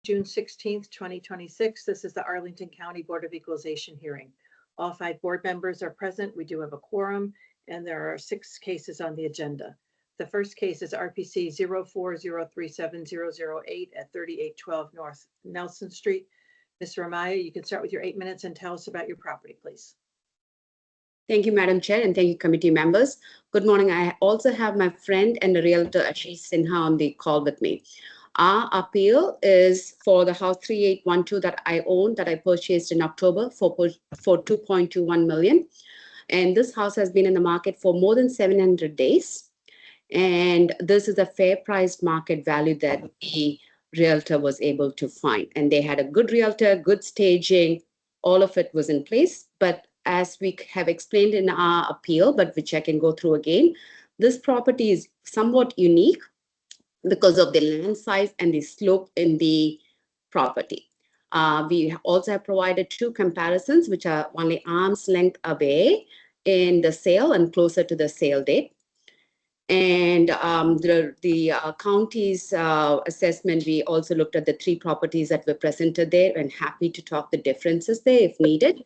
June 16th, 2026. This is the Arlington County Board of Equalization hearing. All 5 board members are present. We do have a quorum, and there are 6 cases on the agenda. The first case is RPC 040370008 at 3812 North Nelson Street. Ms. Ramaya, you can start with your 8 minutes and tell us about your property, please. Thank you, Madam Chair, and thank you, committee members. Good morning. I also have my friend and the realtor, Ashish Sinha, on the call with me. Our appeal is for the house 3812 that I own, that I purchased in October for 2.21 million. And this house has been in the market for more than 700 days. And this is a fair priced market value that the realtor was able to find. And they had a good realtor, good staging, all of it was in place. But as we have explained in our appeal, but which I can go through again, this property is somewhat unique because of the land size and the slope in the property. We also have provided 2 comparisons, which are only arm's length away in the sale and closer to the sale date. And the county's assessment, we also looked at the 3 properties that were presented there, and happy to talk the differences there if needed.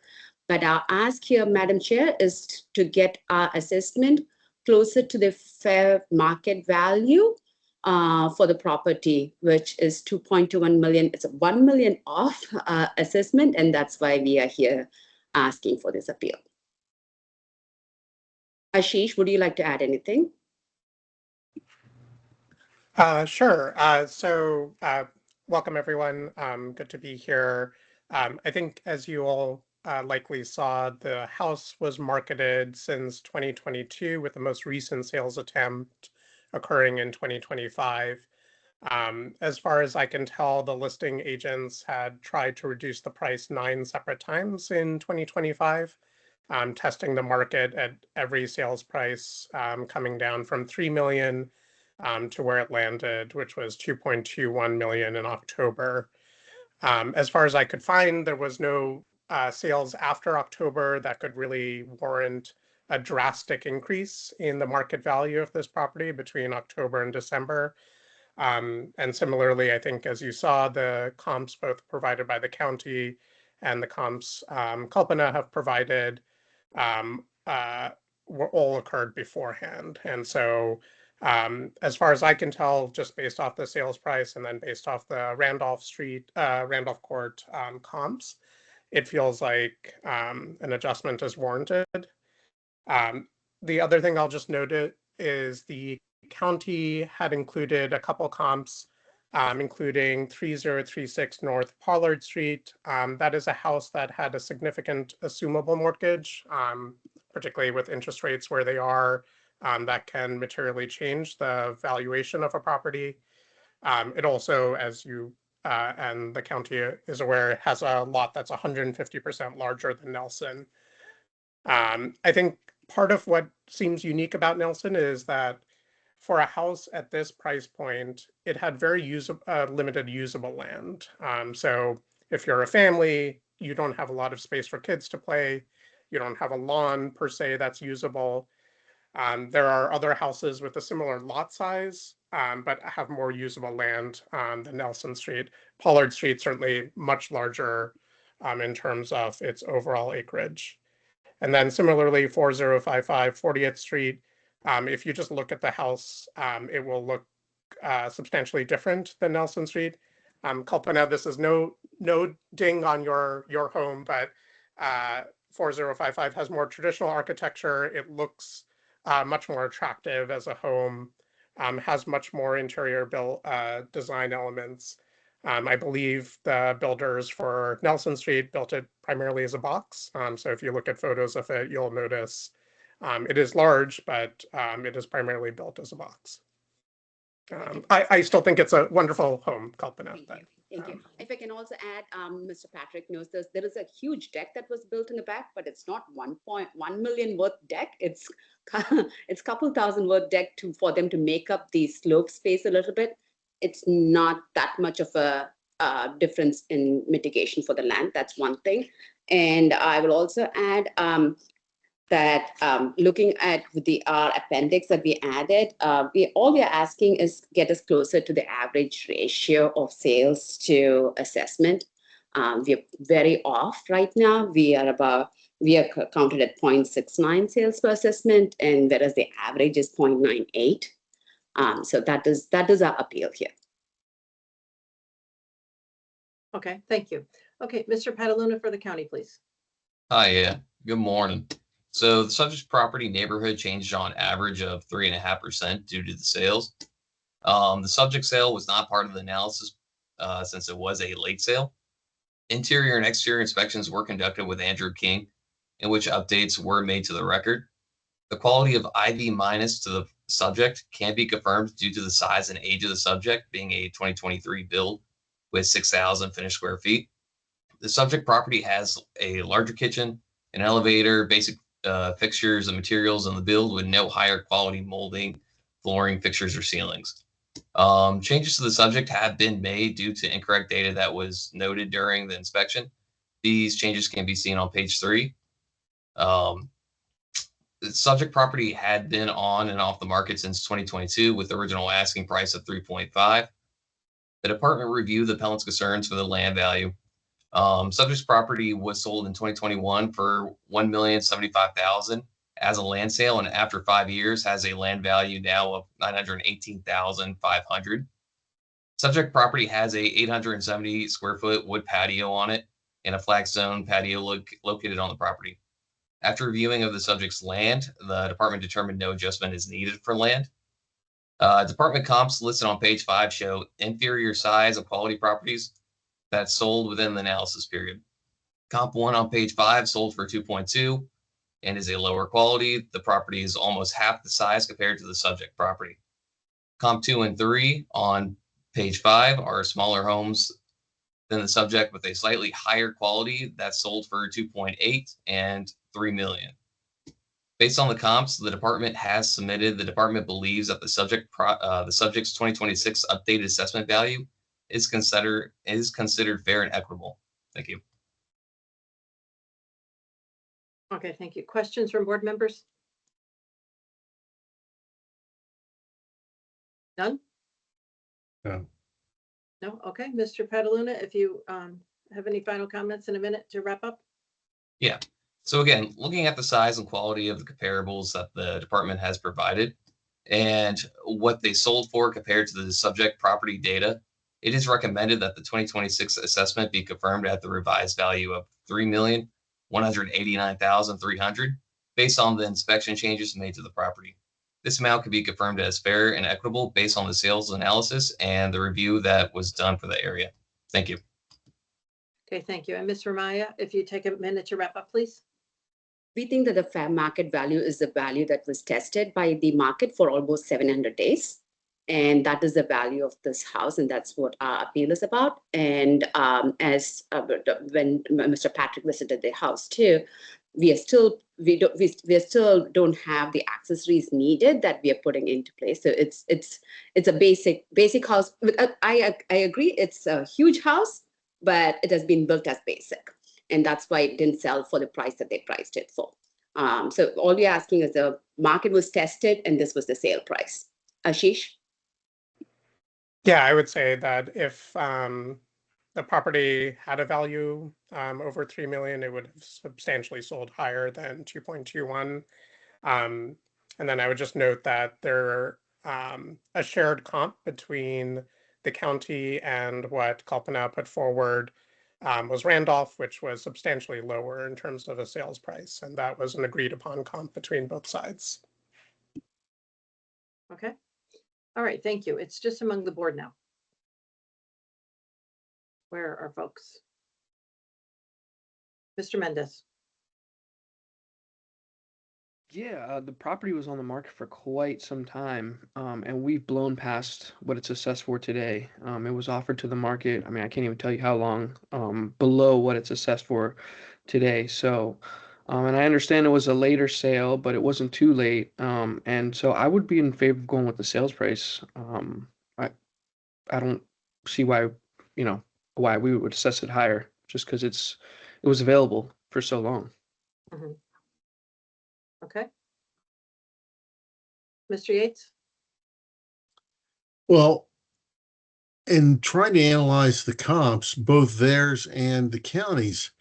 But our ask here, Madam Chair, is to get our assessment closer to the fair market value for the property, which is 2.21 million. It's a 1 million off assessment, and that's why we are here asking for this appeal. Ashish, would you like to add anything? Sure. Welcome, everyone. Good to be here. I think, as you all likely saw, the house was marketed since 2022, with the most recent sales attempt occurring in 2025. As far as I can tell, the listing agents had tried to reduce the price 9 separate times in 2025, testing the market at every sales price, coming down from 3 million to where it landed, which was 2.21 million in October. As far as I could find, there was no sales after October that could really warrant a drastic increase in the market value of this property between October and December. And similarly, I think, as you saw, the comps both provided by the county and the comps Kalpana have provided were all occurred beforehand. And so as far as I can tell, just based off the sales price and then based off the Randolph Court comps, it feels like an adjustment is warranted. The other thing I'll just note is the county had included a couple comps, including 3036 North Pollard Street. That is a house that had a significant assumable mortgage, particularly with interest rates where they are. That can materially change the valuation of a property. It also, as you and the county is aware, has a lot that's 150% larger than Nelson. I think part of what seems unique about Nelson is that for a house at this price point, it had very limited usable land. So if you're a family, you don't have a lot of space for kids to play. You don't have a lawn per se that's usable. There are other houses with a similar lot size, but have more usable land than Nelson Street. Pollard Street certainly much larger in terms of its overall acreage. And then similarly, 4055 40th Street, if you just look at the house, it will look substantially different than Nelson Street. Kalpana, this is no ding on your home, but 4055 has more traditional architecture. It looks much more attractive as a home, has much more interior design elements. I believe the builders for Nelson Street built it primarily as a box. So if you look at photos of it, you'll notice it is large, but it is primarily built as a box. I still think it's a wonderful home, Kalpana. Thank you. If I can also add, Mr. Patrick knows this, there is a huge deck that was built in the back, but it's not 1.1 million worth deck. It's couple thousand worth deck for them to make up the slope space a little bit. It's not that much of a difference in mitigation for the land. That's one thing. And I will also add that looking at the appendix that we added, all we are asking is get us closer to the average ratio of sales to assessment. We are very off right now. We are counted at 0.69 sales per assessment, and whereas the average is 0.98. So that is our appeal here. Okay, thank you. Okay, Mr. Pataluna for the county, please. Hi, yeah. Good morning. So the subject property neighborhood changed on average of 3.5% due to the sales. The subject sale was not part of the analysis since it was a late sale. Interior and exterior inspections were conducted with Andrew King, in which updates were made to the record. The quality of IV minus to the subject can be confirmed due to the size and age of the subject being a 2023 build with 6,000 finished square feet. The subject property has a larger kitchen, an elevator, basic fixtures and materials in the build with no higher quality molding, flooring, fixtures, or ceilings. Changes to the subject have been made due to incorrect data that was noted during the inspection. These changes can be seen on page 3. The subject property had been on and off the market since 2022 with the original asking price of 3.5. The department reviewed the appellant's concerns for the land value. Subject's property was sold in 2021 for $1,075,000 as a land sale, and after 5 years has a land value now of $918,500. Subject property has a 870 square foot wood patio on it and a flag stone patio located on the property. After reviewing of the subject's land, the department determined no adjustment is needed for land. Department comps listed on page 5 show inferior size and quality properties that sold within the analysis period. Comp 1 on page 5 sold for 2.2 and is a lower quality. The property is almost half the size compared to the subject property. Comp 2 and 3 on page 5 are smaller homes than the subject with a slightly higher quality that sold for 2.8 and 3 million. Based on the comps the department has submitted, the department believes that the subject's 2026 updated assessment value is considered fair and equitable. Thank you. Okay, thank you. Questions from board members? None? No. No? Okay, Mr. Pataluna, if you have any final comments in a minute to wrap up? Yeah. So again, looking at the size and quality of the comparables that the department has provided and what they sold for compared to the subject property data, it is recommended that the 2026 assessment be confirmed at the revised value of $3,189,300 based on the inspection changes made to the property. This amount could be confirmed as fair and equitable based on the sales analysis and the review that was done for the area. Thank you. Okay, thank you. And Ms. Ramaya, if you take a minute to wrap up, please. We think that the fair market value is the value that was tested by the market for almost 700 days. And that is the value of this house, and that's what our appeal is about. And when Mr. Patrick visited the house too, we still don't have the accessories needed that we are putting into place. So it's a basic house. I agree, it's a huge house, but it has been built as basic, and that's why it didn't sell for the price that they priced it for. So all we're asking is the market was tested, and this was the sale price. Ashish? Yeah, I would say that if the property had a value over 3 million, it would have substantially sold higher than 2.21. And then I would just note that there a shared comp between the county and what Kalpana put forward was Randolph, which was substantially lower in terms of a sales price. And that was an agreed upon comp between both sides. Okay. All right, thank you. It's just among the board now. Where are folks? Mr. Mendez. Yeah, the property was on the market for quite some time, and we've blown past what it's assessed for today. It was offered to the market. I mean, I can't even tell you how long below what it's assessed for today. So, and I understand it was a later sale, but it wasn't too late. And so I would be in favor of going with the sales price. I don't see why we would assess it higher just because it was available for so long. Mm-hmm. Okay. Mr. Yates? Well, in trying to analyze the comps, both theirs and the counties,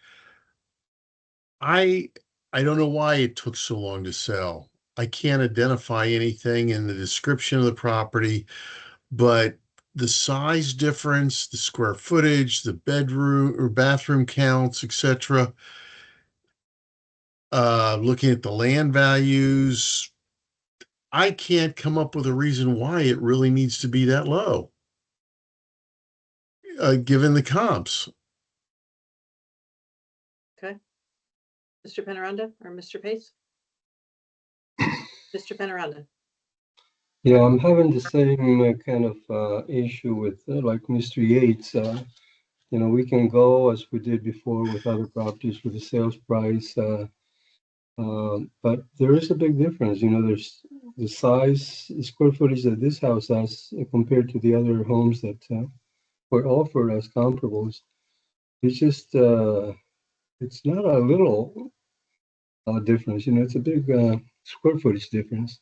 I don't know why it took so long to sell. I can't identify anything in the description of the property, but the size difference, the square footage, the bedroom or bathroom counts, etc. Looking at the land values, I can't come up with a reason why it really needs to be that low, given the comps. Okay. Mr. Penaranda or Mr. Pace? Mr. Penaranda? Yeah, I'm having the same kind of issue with like Mr. Yates. You know, we can go as we did before with other properties with the sales price, but there is a big difference. You know, there's the size, the square footage that this house has compared to the other homes that were offered as comparables. It's just, it's not a little difference. You know, it's a big square footage difference.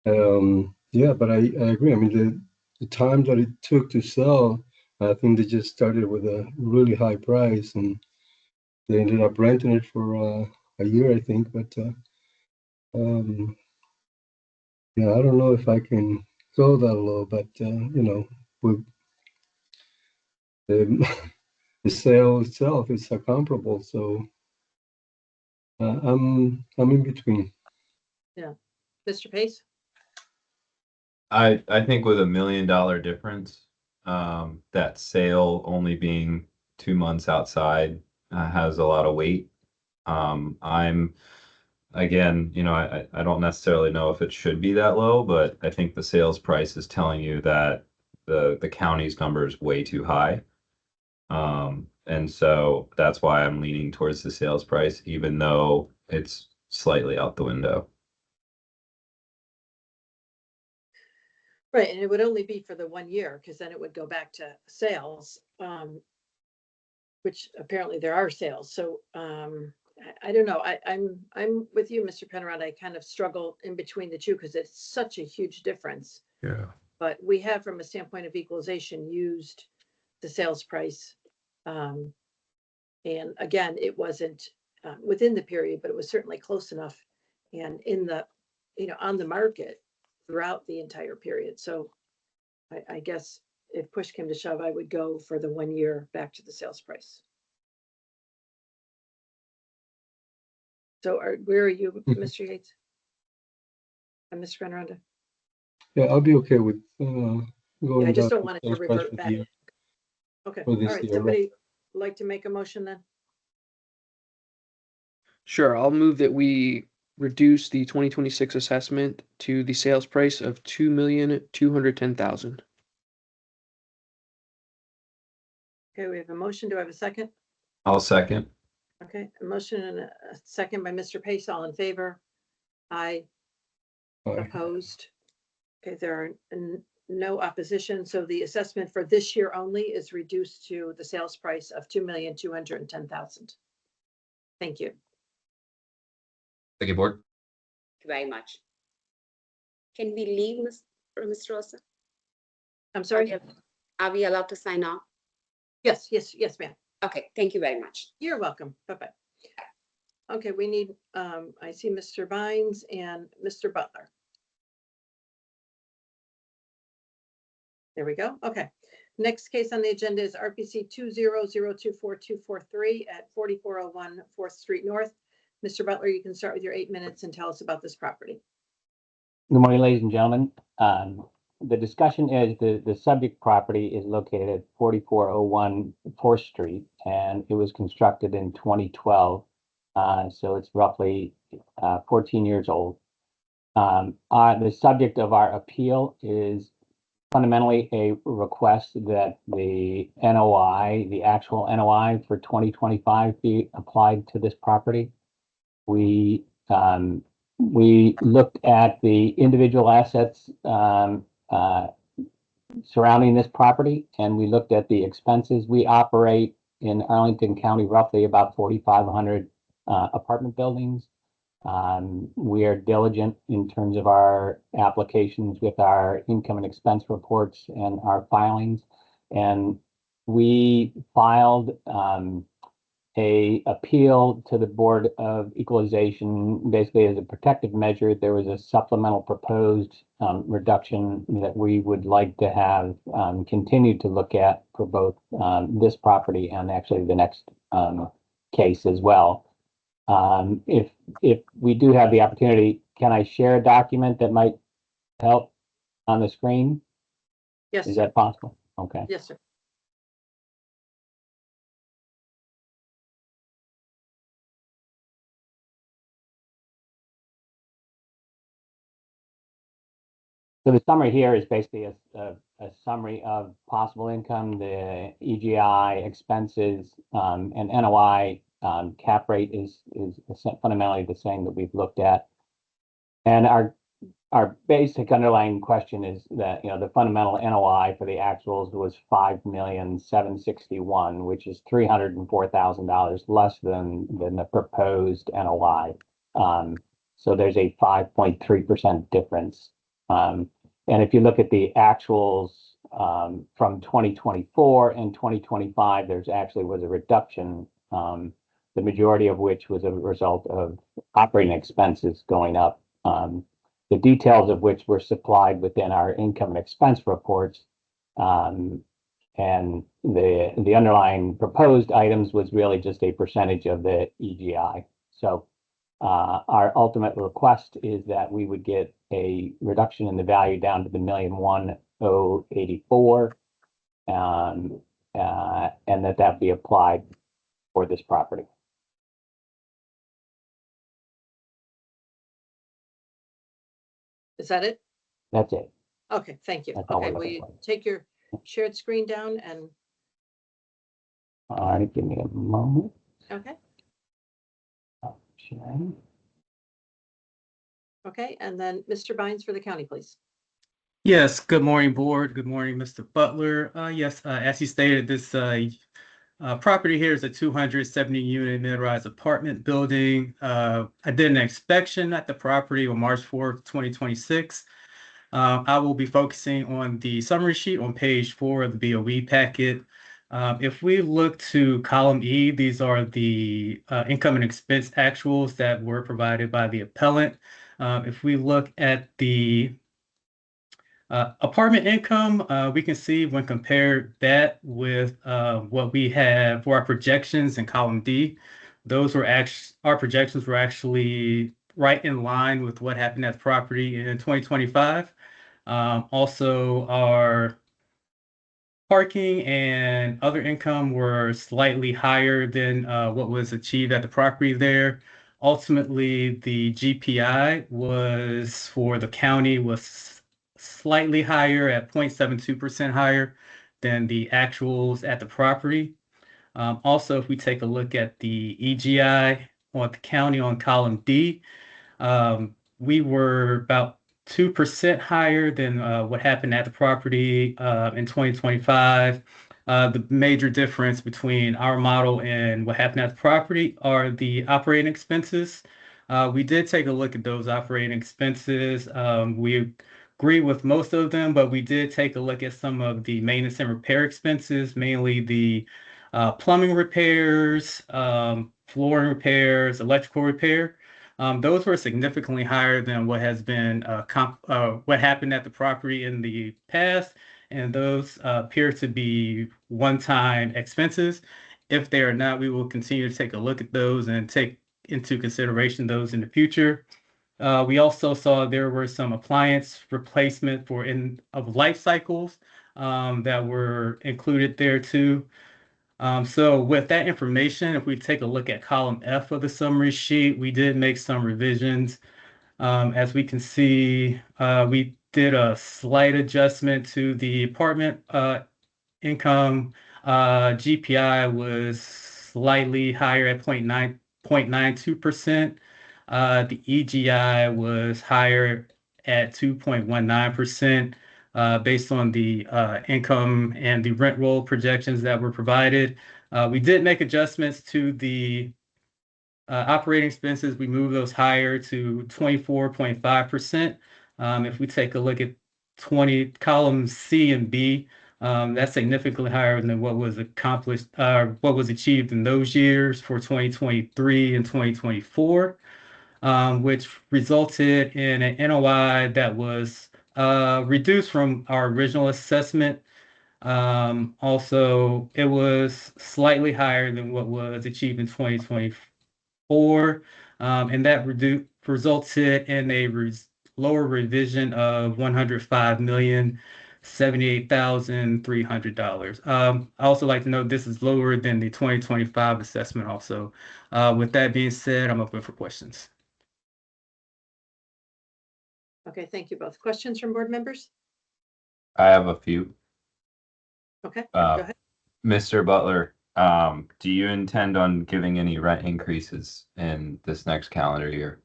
Yeah, but I agree. I mean, the time that it took to sell, I think they just started with a really high price and they ended up renting it for a year, I think. But yeah, I don't know if I can go that low, but you know, with the, the sale itself is comparable, so I'm in between. Yeah. Mr. Pace? I think with $1 million difference, that sale only being 2 months outside has a lot of weight. I'm again, you know, I don't necessarily know if it should be that low, but I think the sales price is telling you that the county's number is way too high. And so that's why I'm leaning towards the sales price, even though it's slightly out the window. Right, and it would only be for the 1 year, because then it would go back to sales, which apparently there are sales. So I don't know. I'm with you, Mr. Penrod. I kind of struggle in between the two because it's such a huge difference. Yeah. But we have, from a standpoint of equalization, used the sales price. And again, it wasn't within the period, but it was certainly close enough and in the, on the market throughout the entire period. So I guess if push came to shove, I would go for the 1 year back to the sales price. So where are you, Mr. Yates? And Ms. Renronda? Yeah, I'll be okay with going. Yeah, I just back don't want it to sales price revert for the back. year, Okay, for all this right. year, Somebody like to make a motion then? Sure, I'll move that we reduce the 2026 assessment to the sales price of $2,210,000. Okay, we have a motion. Do I have a second? I'll second. Okay, a motion and a second by Mr. Pace. All in favor? Aye. Opposed? Okay, there are no opposition. So the assessment for this year only is reduced to the sales price of $2,210,000. Thank you. Thank you, board. Thank you very much. Can we leave, Mr. Rosa? I'm sorry? Are we allowed to sign off? Yes, ma'am. Okay, thank you very much. You're welcome. Bye-bye. Okay, we need, I see Mr. Bynes and Mr. Butler. There we go. Okay. Next case on the agenda is RPC 200242243 at 4401 4th Street North. Mr. Butler, you can start with your 8 minutes and tell us about this property. Good morning, ladies and gentlemen. The discussion is the subject property is located at 4401 4th Street, and it was constructed in 2012. So it's roughly 14 years old. The subject of our appeal is fundamentally a request that the NOI, the actual NOI for 2025 be applied to this property. We looked at the individual assets surrounding this property, and we looked at the expenses. We operate in Arlington County roughly about 4,500 apartment buildings. We are diligent in terms of our applications with our income and expense reports and our filings. And we filed a appeal to the Board of Equalization, basically as a protective measure. There was a supplemental proposed reduction that we would like to have continued to look at for both this property and actually the next case as well. If we do have the opportunity, can I share a document that might help on the screen? Yes, Is sir. that possible? Okay. Yes, sir. So the summary here is basically a summary of possible income, the EGI, expenses, and NOI. Cap rate is fundamentally the same that we've looked at. And our basic underlying question is that, you know, the fundamental NOI for the actuals was $5,761,000, which is $304,000 less than the proposed NOI. So there's a 5.3% difference. And if you look at the actuals from 2024 and 2025, there's actually was a reduction, the majority of which was a result of operating expenses going up. The details of which were supplied within our income and expense reports. And the underlying proposed items was really just a percentage of the EGI. So our ultimate request is that we would get a reduction in the value down to the $1,001,084, and that be applied for this property. Is that it? That's it. Okay, thank you. That's all Okay, we're will looking you for. take your shared screen down and, All right, give me a moment. okay, Okay. okay, and then Mr. Bynes for the county, please. Yes, good morning, board. Good morning, Mr. Butler. Yes, as you stated, this property here is a 270-unit mid-rise apartment building. I did an inspection at the property on March 4th, 2026. I will be focusing on the summary sheet on page 4 of the BOE packet. If we look to column E, these are the income and expense actuals that were provided by the appellant. If we look at the apartment income, we can see when compared that with what we have for our projections in column D, those were our projections were actually right in line with what happened at the property in 2025. Also, our parking and other income were slightly higher than what was achieved at the property there. Ultimately, the GPI was for the county was slightly higher at 0.72% higher than the actuals at the property. Also, if we take a look at the EGI on the county on column D, we were about 2% higher than what happened at the property in 2025. The major difference between our model and what happened at the property are the operating expenses. We did take a look at those operating expenses. We agree with most of them, but we did take a look at some of the maintenance and repair expenses, mainly the plumbing repairs, flooring repairs, electrical repair. Those were significantly higher than what has been what happened at the property in the past, and those appear to be one-time expenses. If they are not, we will continue to take a look at those and take into consideration those in the future. We also saw there were some appliance replacement for end of life cycles that were included there too. So with that information, if we take a look at column F of the summary sheet, we did make some revisions. As we can see, we did a slight adjustment to the apartment income. GPI was slightly higher at 0.92%. The EGI was higher at 2.19%. Based on the income and the rent roll projections that were provided. We did make adjustments to the operating expenses, we moved those higher to 24.5%. If we take a look at columns C and B, that's significantly higher than what was accomplished, what was achieved in those years for 2023 and 2024, which resulted in an NOI that was reduced from our original assessment. Also, it was slightly higher than what was achieved in 2024, and that resulted in a lower revision of $105,078,300. I also like to note this is lower than the 2025 assessment also. With that being said, I'm open for questions. Okay, thank you both. Questions from board members? I have a few. Okay, go ahead. Mr. Butler, do you intend on giving any rent increases in this next calendar year?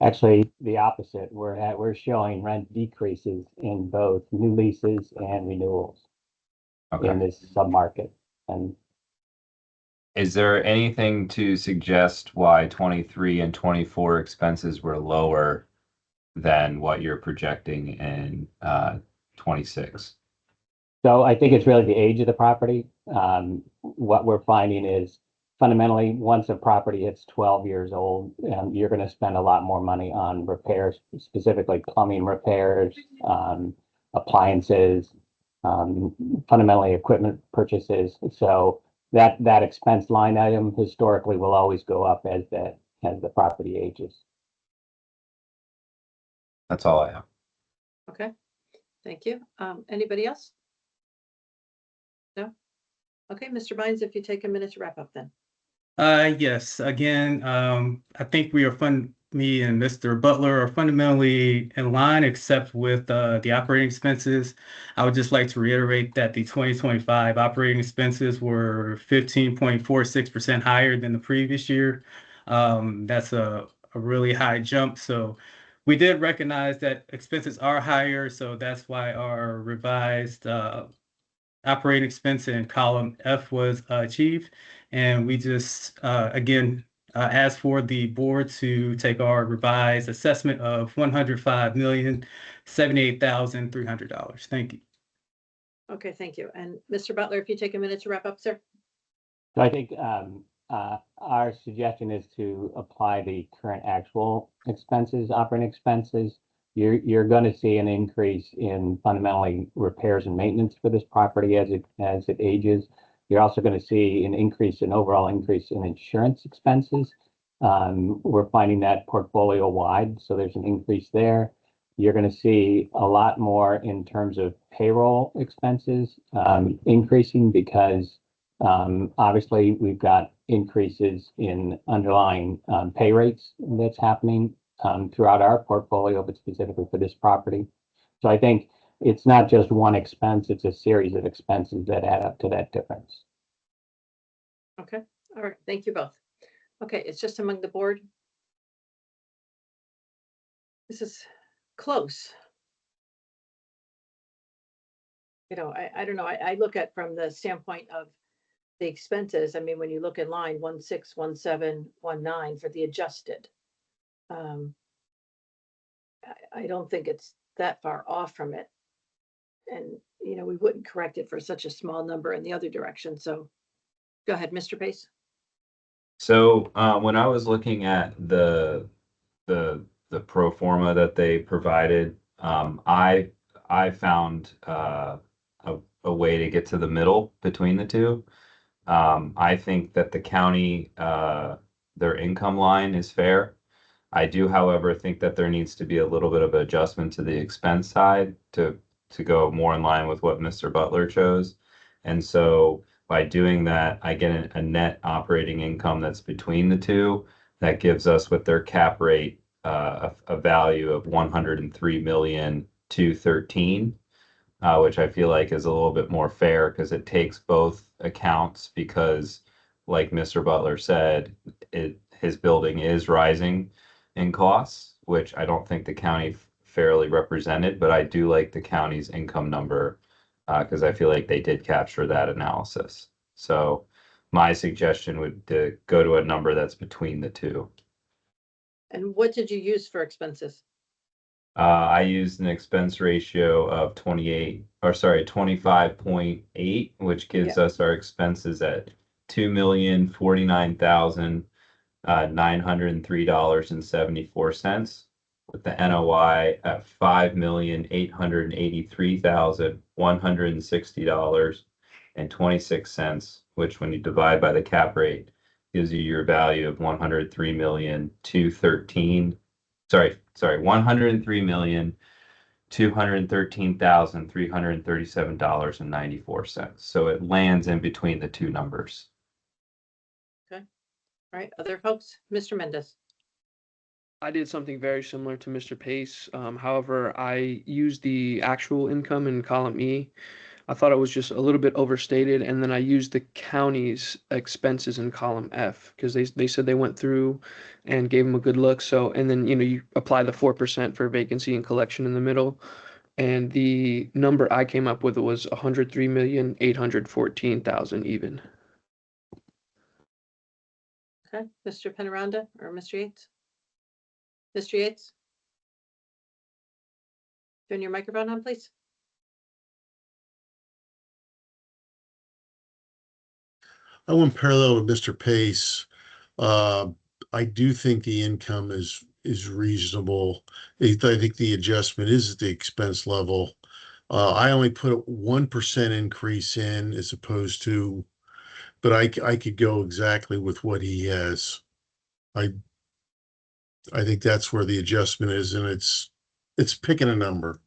Actually, the opposite. We're showing rent decreases in both new leases and renewals in this submarket. And is there anything to suggest why 23 and 24 expenses were lower than what you're projecting in 26? so I think it's really the age of the property. What we're finding is fundamentally, once a property hits 12 years old, you're going to spend a lot more money on repairs, specifically plumbing repairs, appliances, fundamentally equipment purchases. So that expense line item historically will always go up as the property ages. That's all I have. Okay, thank you. Anybody else? No? Okay, Mr. Bynes, if you take a minute to wrap up then. Yes, again, I think me and Mr. Butler are fundamentally in line, except with the operating expenses. I would just like to reiterate that the 2025 operating expenses were 15.46% higher than the previous year. That's a really high jump. So we did recognize that expenses are higher, so that's why our revised operating expense in column F was achieved. And we just, again, ask for the board to take our revised assessment of $105,078,300. Thank you. Okay, thank you. And Mr. Butler, if you take a minute to wrap up, sir. So I think our suggestion is to apply the current actual expenses, operating expenses. You're going to see an increase in fundamentally repairs and maintenance for this property as it ages. You're also going to see an overall increase in insurance expenses. We're finding that portfolio wide, so there's an increase there. You're going to see a lot more in terms of payroll expenses increasing because obviously we've got increases in underlying pay rates that's happening throughout our portfolio, but specifically for this property. So I think it's not just one expense, it's a series of expenses that add up to that difference. Okay, all right, thank you both. Okay, it's just among the board. This is close. You know, I don't know, I look at from the standpoint of the expenses. I mean, when you look in line 161719 for the adjusted, I don't think it's that far off from it. And, you know, we wouldn't correct it for such a small number in the other direction. So go ahead, Mr. Pace. So when I was looking at the pro forma that they provided, I found a way to get to the middle between the two. I think that the county, their income line is fair. I do, however, think that there needs to be a little bit of adjustment to the expense side to go more in line with what Mr. Butler chose. And so by doing that, I get a net operating income that's between the two. That gives us, with their cap rate, a value of $103,213,000, which I feel like is a little bit more fair because it takes both accounts. Because, like Mr. Butler said, his building is rising in costs, which I don't think the county fairly represented, but I do like the county's income number because I feel like they did capture that analysis. So my suggestion would to go to a number that's between the two. And what did you use for expenses? I used an expense ratio of 25.8, which gives us our expenses at $2,049,903.74, with the NOI at $5,883,160.26, which when you divide by the cap rate gives you your value of 103,213,337.94. So it lands in between the two numbers. All right, other folks? Mr. Mendez. I did something very similar to Mr. Pace. However, I used the actual income in column E. I thought it was just a little bit overstated, and then I used the county's expenses in column F because they said they went through and gave them a good look. So, and then you apply the 4% for vacancy and collection in the middle, and the number I came up with was 103,814,000 even. Okay, Mr. Penaranda or Mr. Yates? Mr. Yates? Turn your microphone on, please. I went parallel with Mr. Pace. I do think the income is reasonable. I think the adjustment is at the expense level. I only put a 1% increase in as opposed to, but I could go exactly with what he has. I think that's where the adjustment is, and it's picking a number.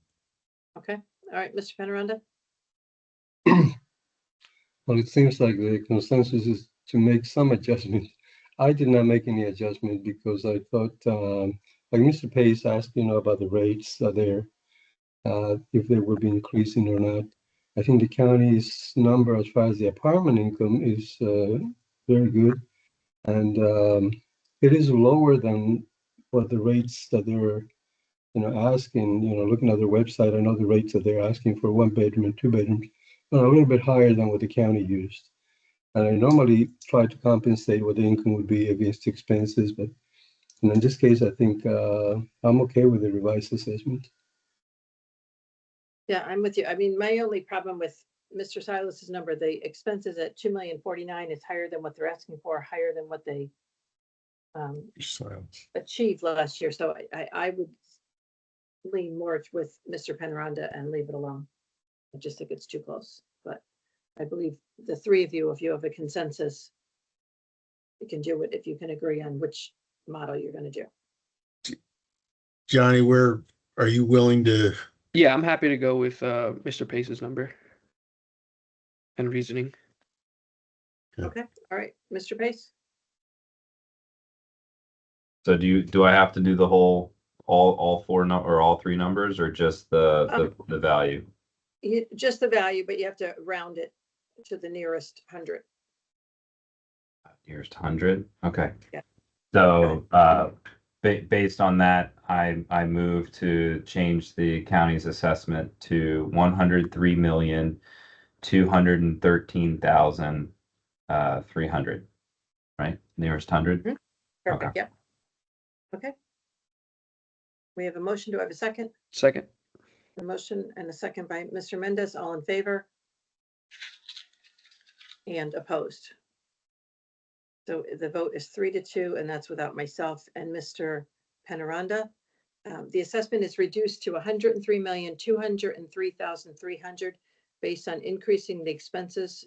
Okay, all right, Mr. Penaranda? Well, it seems like the consensus is to make some adjustment. I did not make any adjustment because I thought, like Mr. Pace asked, about the rates there, if they would be increasing or not. I think the county's number as far as the apartment income is very good, and it is lower than what the rates that they're asking. Looking at their website, I know the rates that they're asking for 1 bedroom and 2 bedrooms are a little bit higher than what the county used. And I normally try to compensate what the income would be against expenses, but in this case, I think I'm okay with the revised assessment. Yeah, I'm with you. I mean, my only problem with Mr. Silas's number, the expenses at 2,049,000 is higher than what they're asking for, higher than what they achieved last year. So I would lean more with Mr. Penaranda and leave it alone. I just think it's too close, but I believe the three of you, if you have a consensus, you can do it if you can agree on which model you're going to do. Johnny, where are you willing to? Yeah, I'm happy to go with Mr. Pace's number and reasoning. Okay, all right, Mr. Pace? So do I have to do the whole all or all three numbers, or just the value? Just the value, but you have to round it to the nearest 100. Nearest 100. Okay. Yeah. So based on that, I move to change the county's assessment to 103,213,300. Right, nearest 100. Mm-hmm. Perfect. Okay. Yep. Okay. We have a motion. Do I have a second? Second. A motion and a second by Mr. Mendez. All in favor? And opposed. So the vote is 3-2, and that's without myself and Mr. Penaranda. The assessment is reduced to 103,203,300 based on increasing the expenses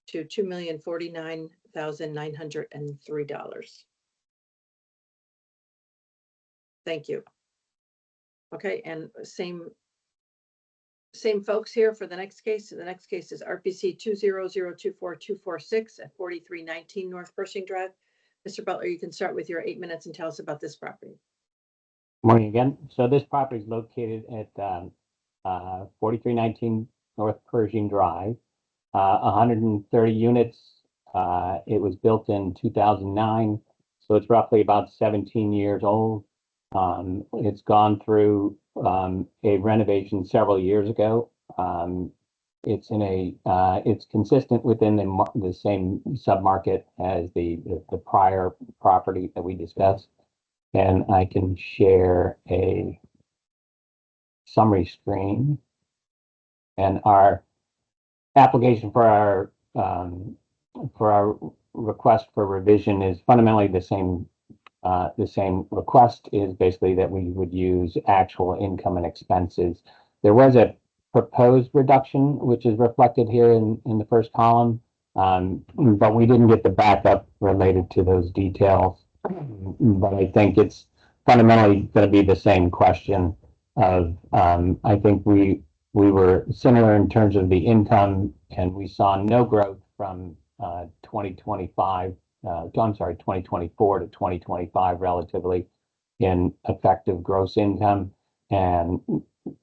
to $2,049,903. Thank you. Okay, and same folks here for the next case. The next case is RPC 200242446 at 4319 North Pershing Drive. Mr. Butler, you can start with your 8 minutes and tell us about this property. Morning again. So this property is located at 4319 North Pershing Drive, 130 units. It was built in 2009, so it's roughly about 17 years old. It's gone through a renovation several years ago. it's in a it's consistent within the same submarket as the prior property that we discussed. And I can share a summary screen. And our application for our request for revision is fundamentally the same. The same request is basically that we would use actual income and expenses. There was a proposed reduction, which is reflected here in the first column, but we didn't get the backup related to those details. But I think it's fundamentally going to be the same question of, I think we were similar in terms of the income, and we saw no growth from 2024 to 2025 relatively in effective gross income. And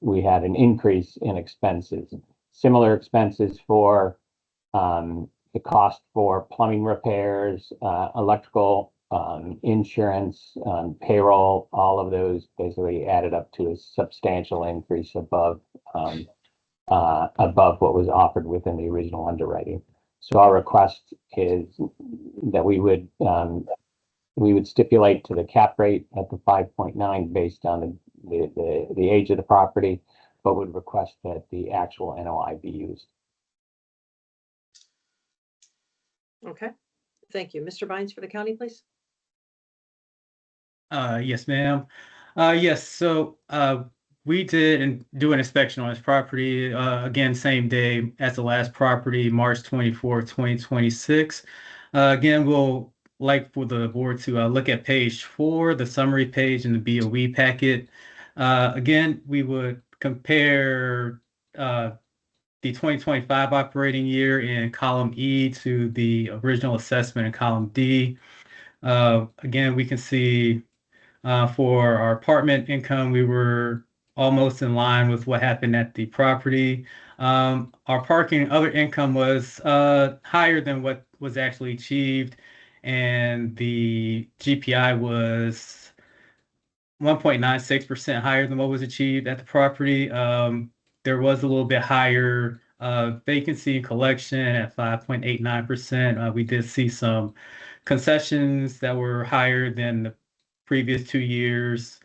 we had an increase in expenses, similar expenses for the cost for plumbing repairs, electrical, insurance, payroll. All of those basically added up to a substantial increase above what was offered within the original underwriting. So our request is that we would stipulate to the cap rate at the 5.9 based on the age of the property, but would request that the actual NOI be used. Okay, thank you. Mr. Bynes for the county, please. Yes, ma'am. Yes, so we did do an inspection on this property, again, same day as the last property, March 24th, 2026. Again, we'll like for the board to look at page 4, the summary page in the BOE packet. Again, we would compare the 2025 operating year in column E to the original assessment in column D. Again, we can see for our apartment income, we were almost in line with what happened at the property. Our parking and other income was higher than what was actually achieved, and the GPI was 1.96% higher than what was achieved at the property. There was a little bit higher vacancy collection at 5.89%. We did see some concessions that were higher than the previous 2 years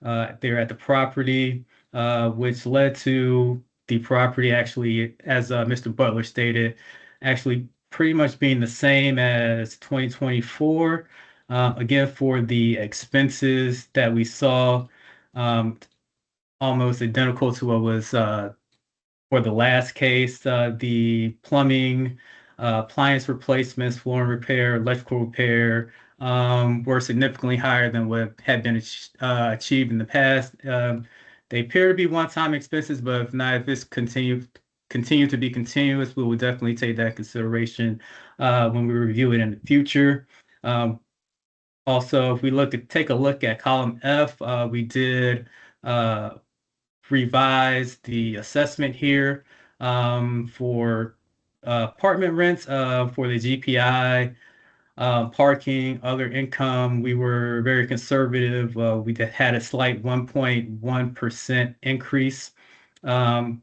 there at the property, which led to the property actually, as Mr. Butler stated, actually pretty much being the same as 2024. Again, for the expenses that we saw, almost identical to what was for the last case, the plumbing, appliance replacements, flooring repair, electrical repair were significantly higher than what had been achieved in the past. They appear to be one-time expenses, but if this continue to be continuous, we will definitely take that consideration when we review it in the future. Also, if we take a look at column F, we did revise the assessment here for apartment rents for the GPI, parking, other income. We were very conservative. We had a slight 1.1% increase. When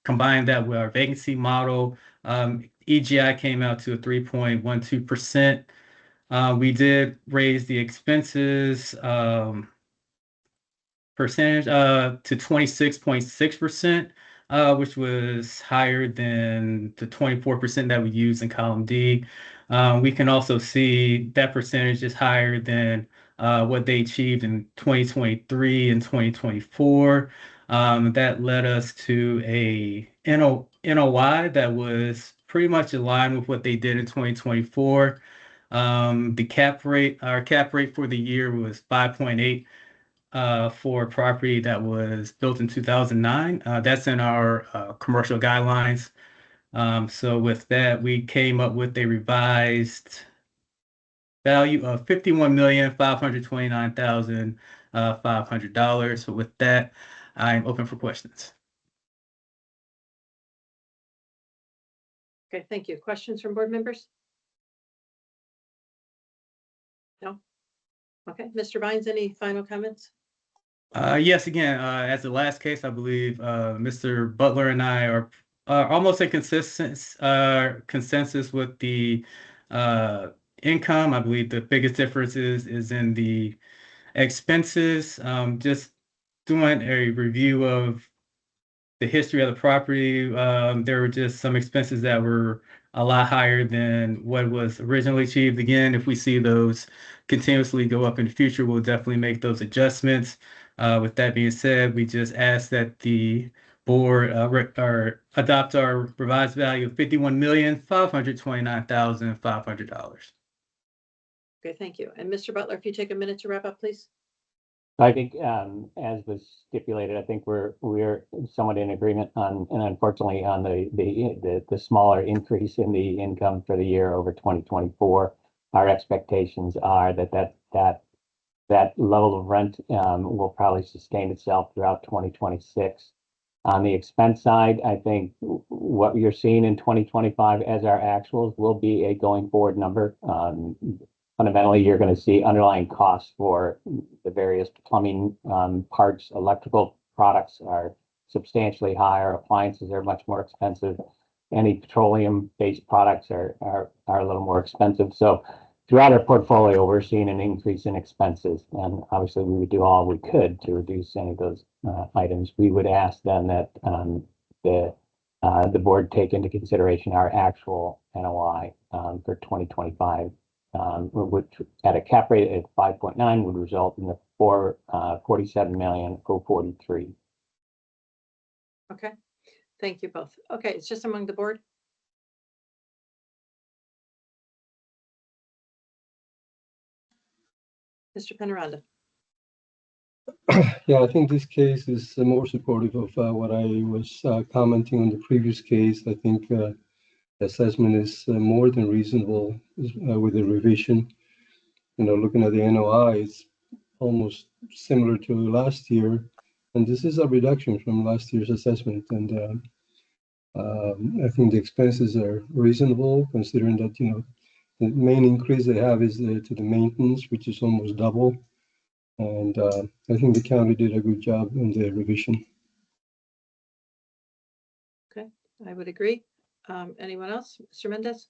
combine that with our vacancy model, EGI came out to a 3.12%. We did raise the expenses percentage to 26.6%, which was higher than the 24% that we used in column D. We can also see that percentage is higher than what they achieved in 2023 and 2024. That led us to a NOI that was pretty much in line with what they did in 2024. Our cap rate for the year was 5.8 for a property that was built in 2009. That's in our commercial guidelines. So with that, we came up with a revised value of $51,529,500. So with that, I'm open for questions. Okay, thank you. Questions from board members? No? Okay, Mr. Bynes, any final comments? Yes, again, as the last case, I believe Mr. Butler and I are almost a consensus with the income. I believe the biggest difference is in the expenses. Just doing a review of the history of the property, there were just some expenses that were a lot higher than what was originally achieved. Again, if we see those continuously go up in the future, we'll definitely make those adjustments. With that being said, we just ask that the board adopt our revised value of $51,529,500. Okay, thank you. And Mr. Butler, if you take a minute to wrap up, please. I think, as was stipulated, I think we're somewhat in agreement on, and unfortunately on the smaller increase in the income for the year over 2024. Our expectations are that level of rent will probably sustain itself throughout 2026. On the expense side, I think what you're seeing in 2025 as our actuals will be a going forward number. Fundamentally, you're going to see underlying costs for the various plumbing parts, electrical products are substantially higher. Appliances are much more expensive. Any petroleum-based products are a little more expensive. So throughout our portfolio, we're seeing an increase in expenses. And obviously, we would do all we could to reduce any of those items. We would ask then that the board take into consideration our actual NOI for 2025. Which at a cap rate at 5.9 would result in the $47,043,000. Okay, thank you both. Okay, it's just among the board. Mr. Penaranda. Yeah, I think this case is more supportive of what I was commenting on the previous case. I think assessment is more than reasonable with the revision. Looking at the NOI, it's almost similar to last year, and this is a reduction from last year's assessment. And I think the expenses are reasonable, considering that the main increase they have is to the maintenance, which is almost double. And I think the county did a good job in the revision. Okay, I would agree. Anyone else? Mr. Mendez?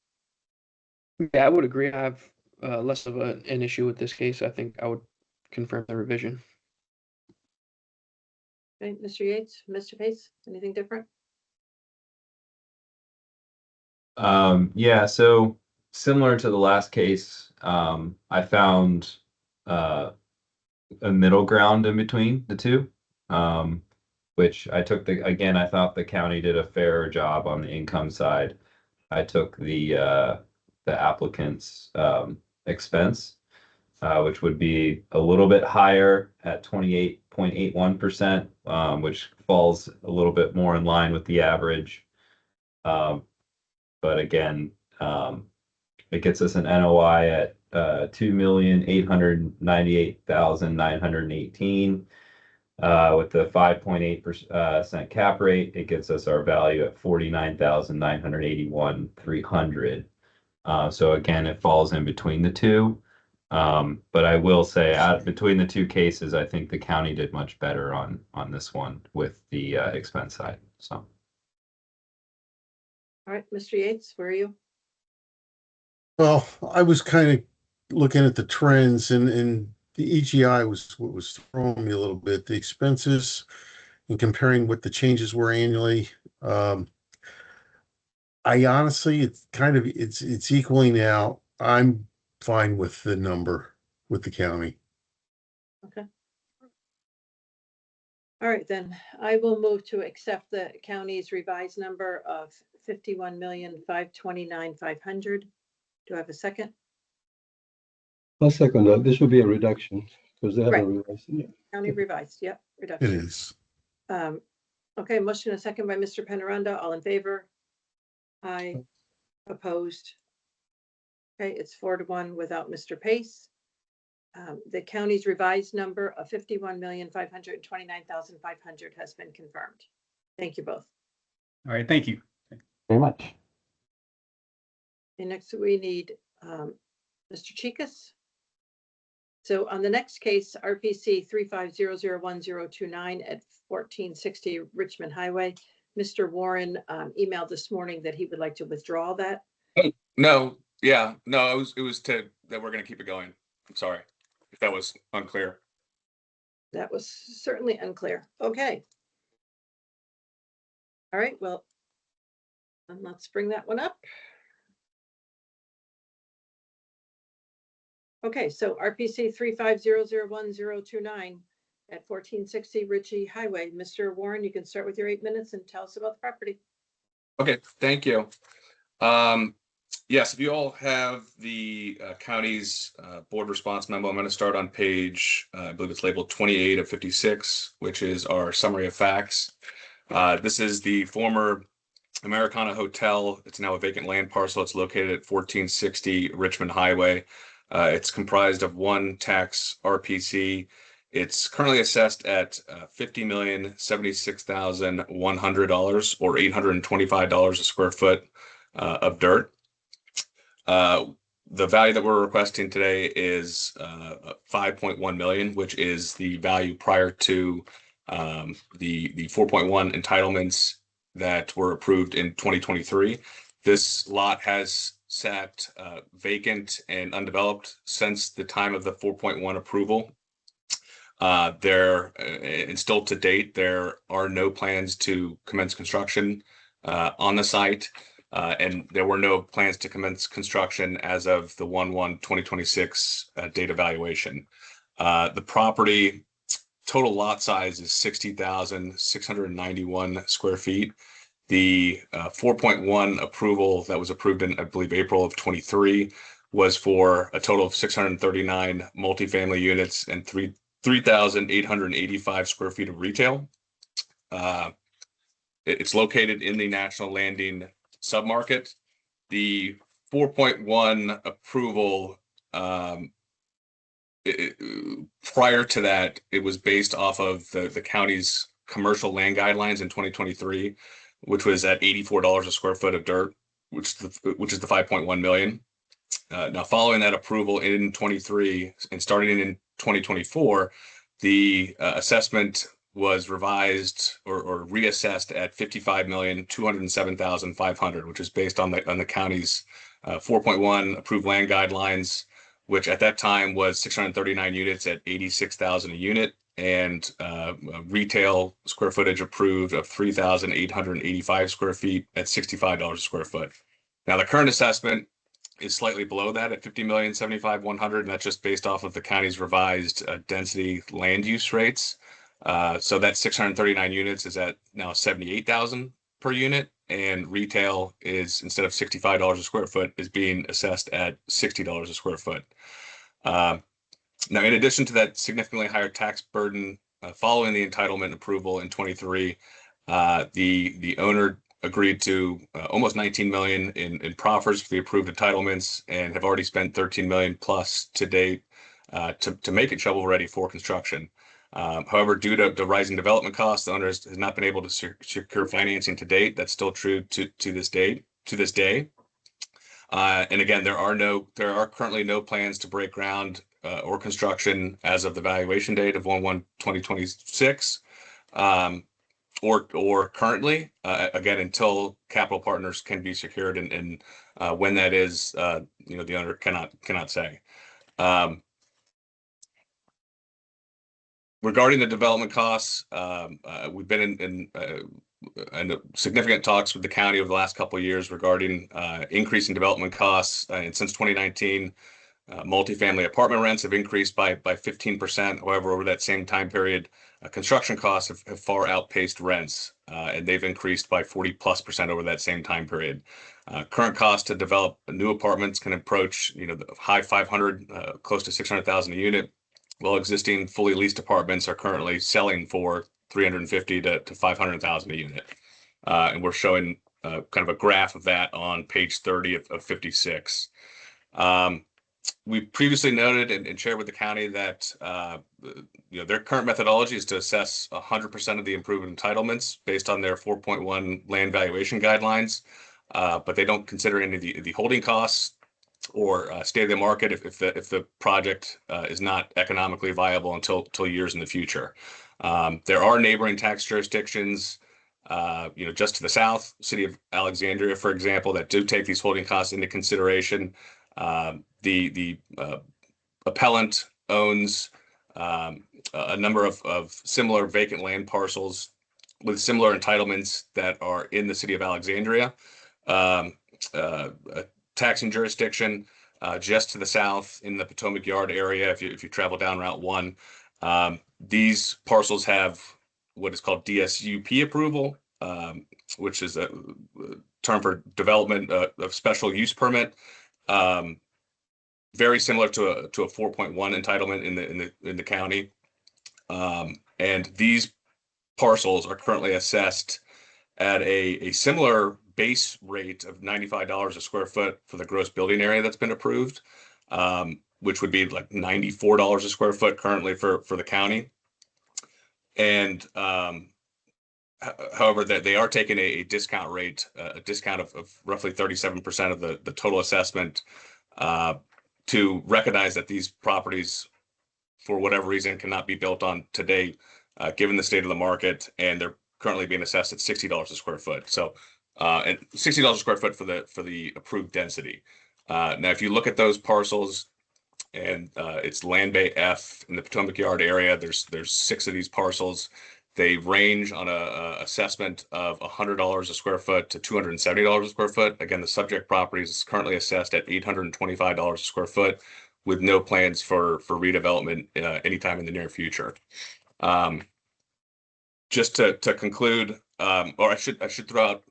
Yeah, I would agree. I have less of an issue with this case. I think I would confirm the revision. Okay, Mr. Yates, Mr. Pace, anything different? Yeah, so similar to the last case, I found a middle ground in between the two, which I took again, I thought the county did a fair job on the income side. I took the applicant's expense, which would be a little bit higher at 28.81%, which falls a little bit more in line with the average. But again, it gets us an NOI at $2,898,918. With the 5.8% cap rate, it gets us our value at $49,981,300. So again, it falls in between the two. But I will say, between the two cases, I think the county did much better on this one with the expense side. So. All right, Mr. Yates, where are you? Well, I was kind of looking at the trends, and the EGI was what was throwing me a little bit. The expenses and comparing what the changes were annually. I honestly, it's equaling out. I'm fine with the number with the county. Okay. All right, then I will move to accept the county's revised number of $51,529,500. Do I have a second? I'll second that. This will be a reduction because they haven't revised it yet. County revised, yep, It reduction. is. Okay, motion and a second by Mr. Penaranda. All in favor? Aye. Opposed? Okay, it's 4-1 without Mr. Pace. The county's revised number of $51,529,500 has been confirmed. Thank you both. All right, thank you. Very much. And next we need Mr. Chikas. So on the next case, RPC 35001029 at 1460 Richmond Highway, Mr. Warren emailed this morning that he would like to withdraw that. No, yeah, no, it was that we're gonna keep it going. I'm sorry if that was unclear. That was certainly unclear. Okay. All right, well, and let's bring that one up. Okay, so RPC 35001029 at 1460 Ritchie Highway. Mr. Warren, you can start with your 8 minutes and tell us about the property. Okay, thank you. Yes, if you all have the county's board response memo, I'm going to start on page, I believe it's labeled 28 of 56, which is our summary of facts. This is the former Americana Hotel. It's now a vacant land parcel. It's located at 1460 Richmond Highway. It's comprised of one tax RPC. It's currently assessed at $50,076,100 or $825 a square foot of dirt. The value that we're requesting today is 5.1 million, which is the value prior to the 4.1 entitlements that were approved in 2023. This lot has sat vacant and undeveloped since the time of the 4.1 approval. And still to date, there are no plans to commence construction on the site. And there were no plans to commence construction as of the 1/1/2026 date evaluation. The property total lot size is 60,691 square feet. The 4.1 approval that was approved in, I believe, April of 23 was for a total of 639 multifamily units and 3,885 square feet of retail. It's located in the National Landing submarket. The 4.1 approval, prior to that, it was based off of the county's commercial land guidelines in 2023, which was at $84 a square foot of dirt, which is the 5.1 million. Now, following that approval in 23 and starting in 2024, the assessment was revised or reassessed at 55,207,500, which is based on the county's 4.1 approved land guidelines, which at that time was 639 units at 86,000 a unit, and retail square footage approved of 3,885 square feet at $65 a square foot. Now, the current assessment is slightly below that at 50,075,100, and that's just based off of the county's revised density land use rates. So that 639 units is at now 78,000 per unit, and retail is, instead of $65 a square foot, is being assessed at $60 a square foot. Now, in addition to that significantly higher tax burden following the entitlement approval in 23, the owner agreed to almost 19 million in proffers for the approved entitlements and have already spent 13 million plus to date to make it shovel ready for construction. However, due to the rising development costs, the owner has not been able to secure financing to date. That's still true to this day. And again, there are currently no plans to break ground or construction as of the valuation date of 1/1/2026, or currently, again, until capital partners can be secured, and when that is, the owner cannot say. Regarding the development costs, we've been in significant talks with the county over the last couple of years regarding increasing development costs. And since 2019, multifamily apartment rents have increased by 15%. However, over that same time period, construction costs have far outpaced rents, and they've increased by 40+% over that same time period. Current costs to develop new apartments can approach, the high 500, close to 600,000 a unit, while existing fully leased apartments are currently selling for 350 to 500,000 a unit. And we're showing kind of a graph of that on page 30 of 56. We previously noted and shared with the county that their current methodology is to assess 100% of the improved entitlements based on their 4.1 land valuation guidelines, but they don't consider any of the holding costs or state of the market if the project is not economically viable until years in the future. There are neighboring tax jurisdictions just to the south, city of Alexandria, for example, that do take these holding costs into consideration. The appellant owns a number of similar vacant land parcels with similar entitlements that are in the city of Alexandria. A taxing jurisdiction just to the south in the Potomac Yard area, if you travel down Route 1. These parcels have what is called DSUP approval, which is a term for development of special use permit. Very similar to a 4.1 entitlement in the county. And these parcels are currently assessed at a similar base rate of $95 a square foot for the gross building area that's been approved, which would be like $94 a square foot currently for the county. And however, that they are taking a discount rate, a discount of roughly 37% of the total assessment, to recognize that these properties, for whatever reason, cannot be built on today, given the state of the market, and they're currently being assessed at $60 a square foot. So, and $60 a square foot for the approved density. Now, if you look at those parcels, and it's Land Bay F in the Potomac Yard area, there's 6 of these parcels. They range on a assessment of $100 a square foot to $270 a square foot. Again, the subject property is currently assessed at $825 a square foot, with no plans for redevelopment anytime in the near future. Just to conclude, or I should throw out,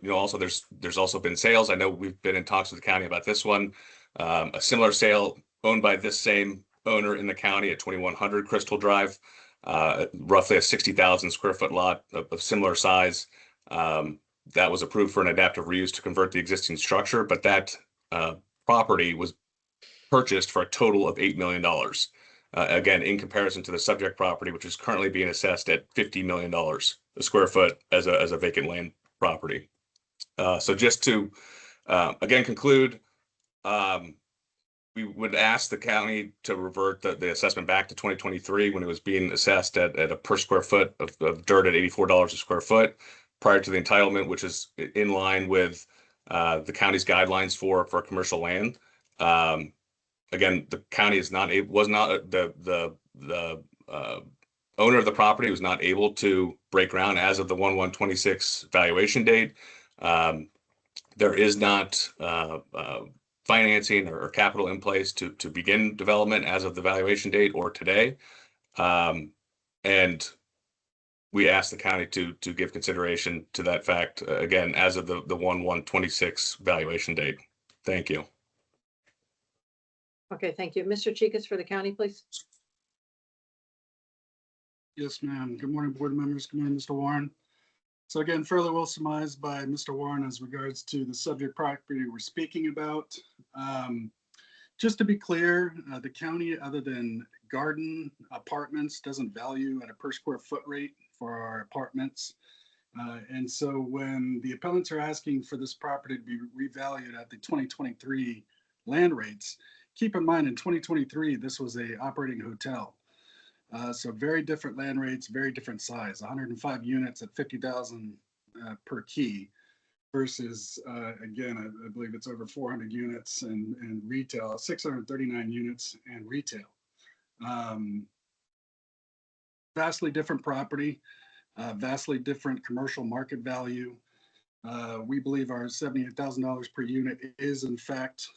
also there's also been sales. I know we've been in talks with the county about this one. A similar sale owned by this same owner in the county at 2100 Crystal Drive, roughly a 60,000 square foot lot of similar size. That was approved for an adaptive reuse to convert the existing structure, but that property was purchased for a total of $8 million. Again, in comparison to the subject property, which is currently being assessed at $50 million a square foot as a vacant land property. So just to, again, conclude, we would ask the county to revert the assessment back to 2023 when it was being assessed at a per square foot of dirt at $84 a square foot prior to the entitlement, which is in line with the county's guidelines for commercial land. Again, the county is not the owner of the property was not able to break ground as of the 1/1/26 valuation date. There is not financing or capital in place to begin development as of the valuation date or today. And we ask the county to give consideration to that fact, again, as of the 1/1/26 valuation date. Thank you. Okay, thank you. Mr. Chikas for the county, please. Yes, ma'am. Good morning, board members. Good morning, Mr. Warren. So again, fairly well surmised by Mr. Warren as regards to the subject property we're speaking about. Just to be clear, the county, other than garden apartments, doesn't value at a per square foot rate for our apartments. And so when the appellants are asking for this property to be revalued at the 2023 land rates, keep in mind in 2023, this was a operating hotel. So very different land rates, very different size, 105 units at 50,000 per key versus, again, I believe it's over 400 units and retail, 639 units and retail. Vastly different property, vastly different commercial market value. We believe our $78,000 per unit is in fact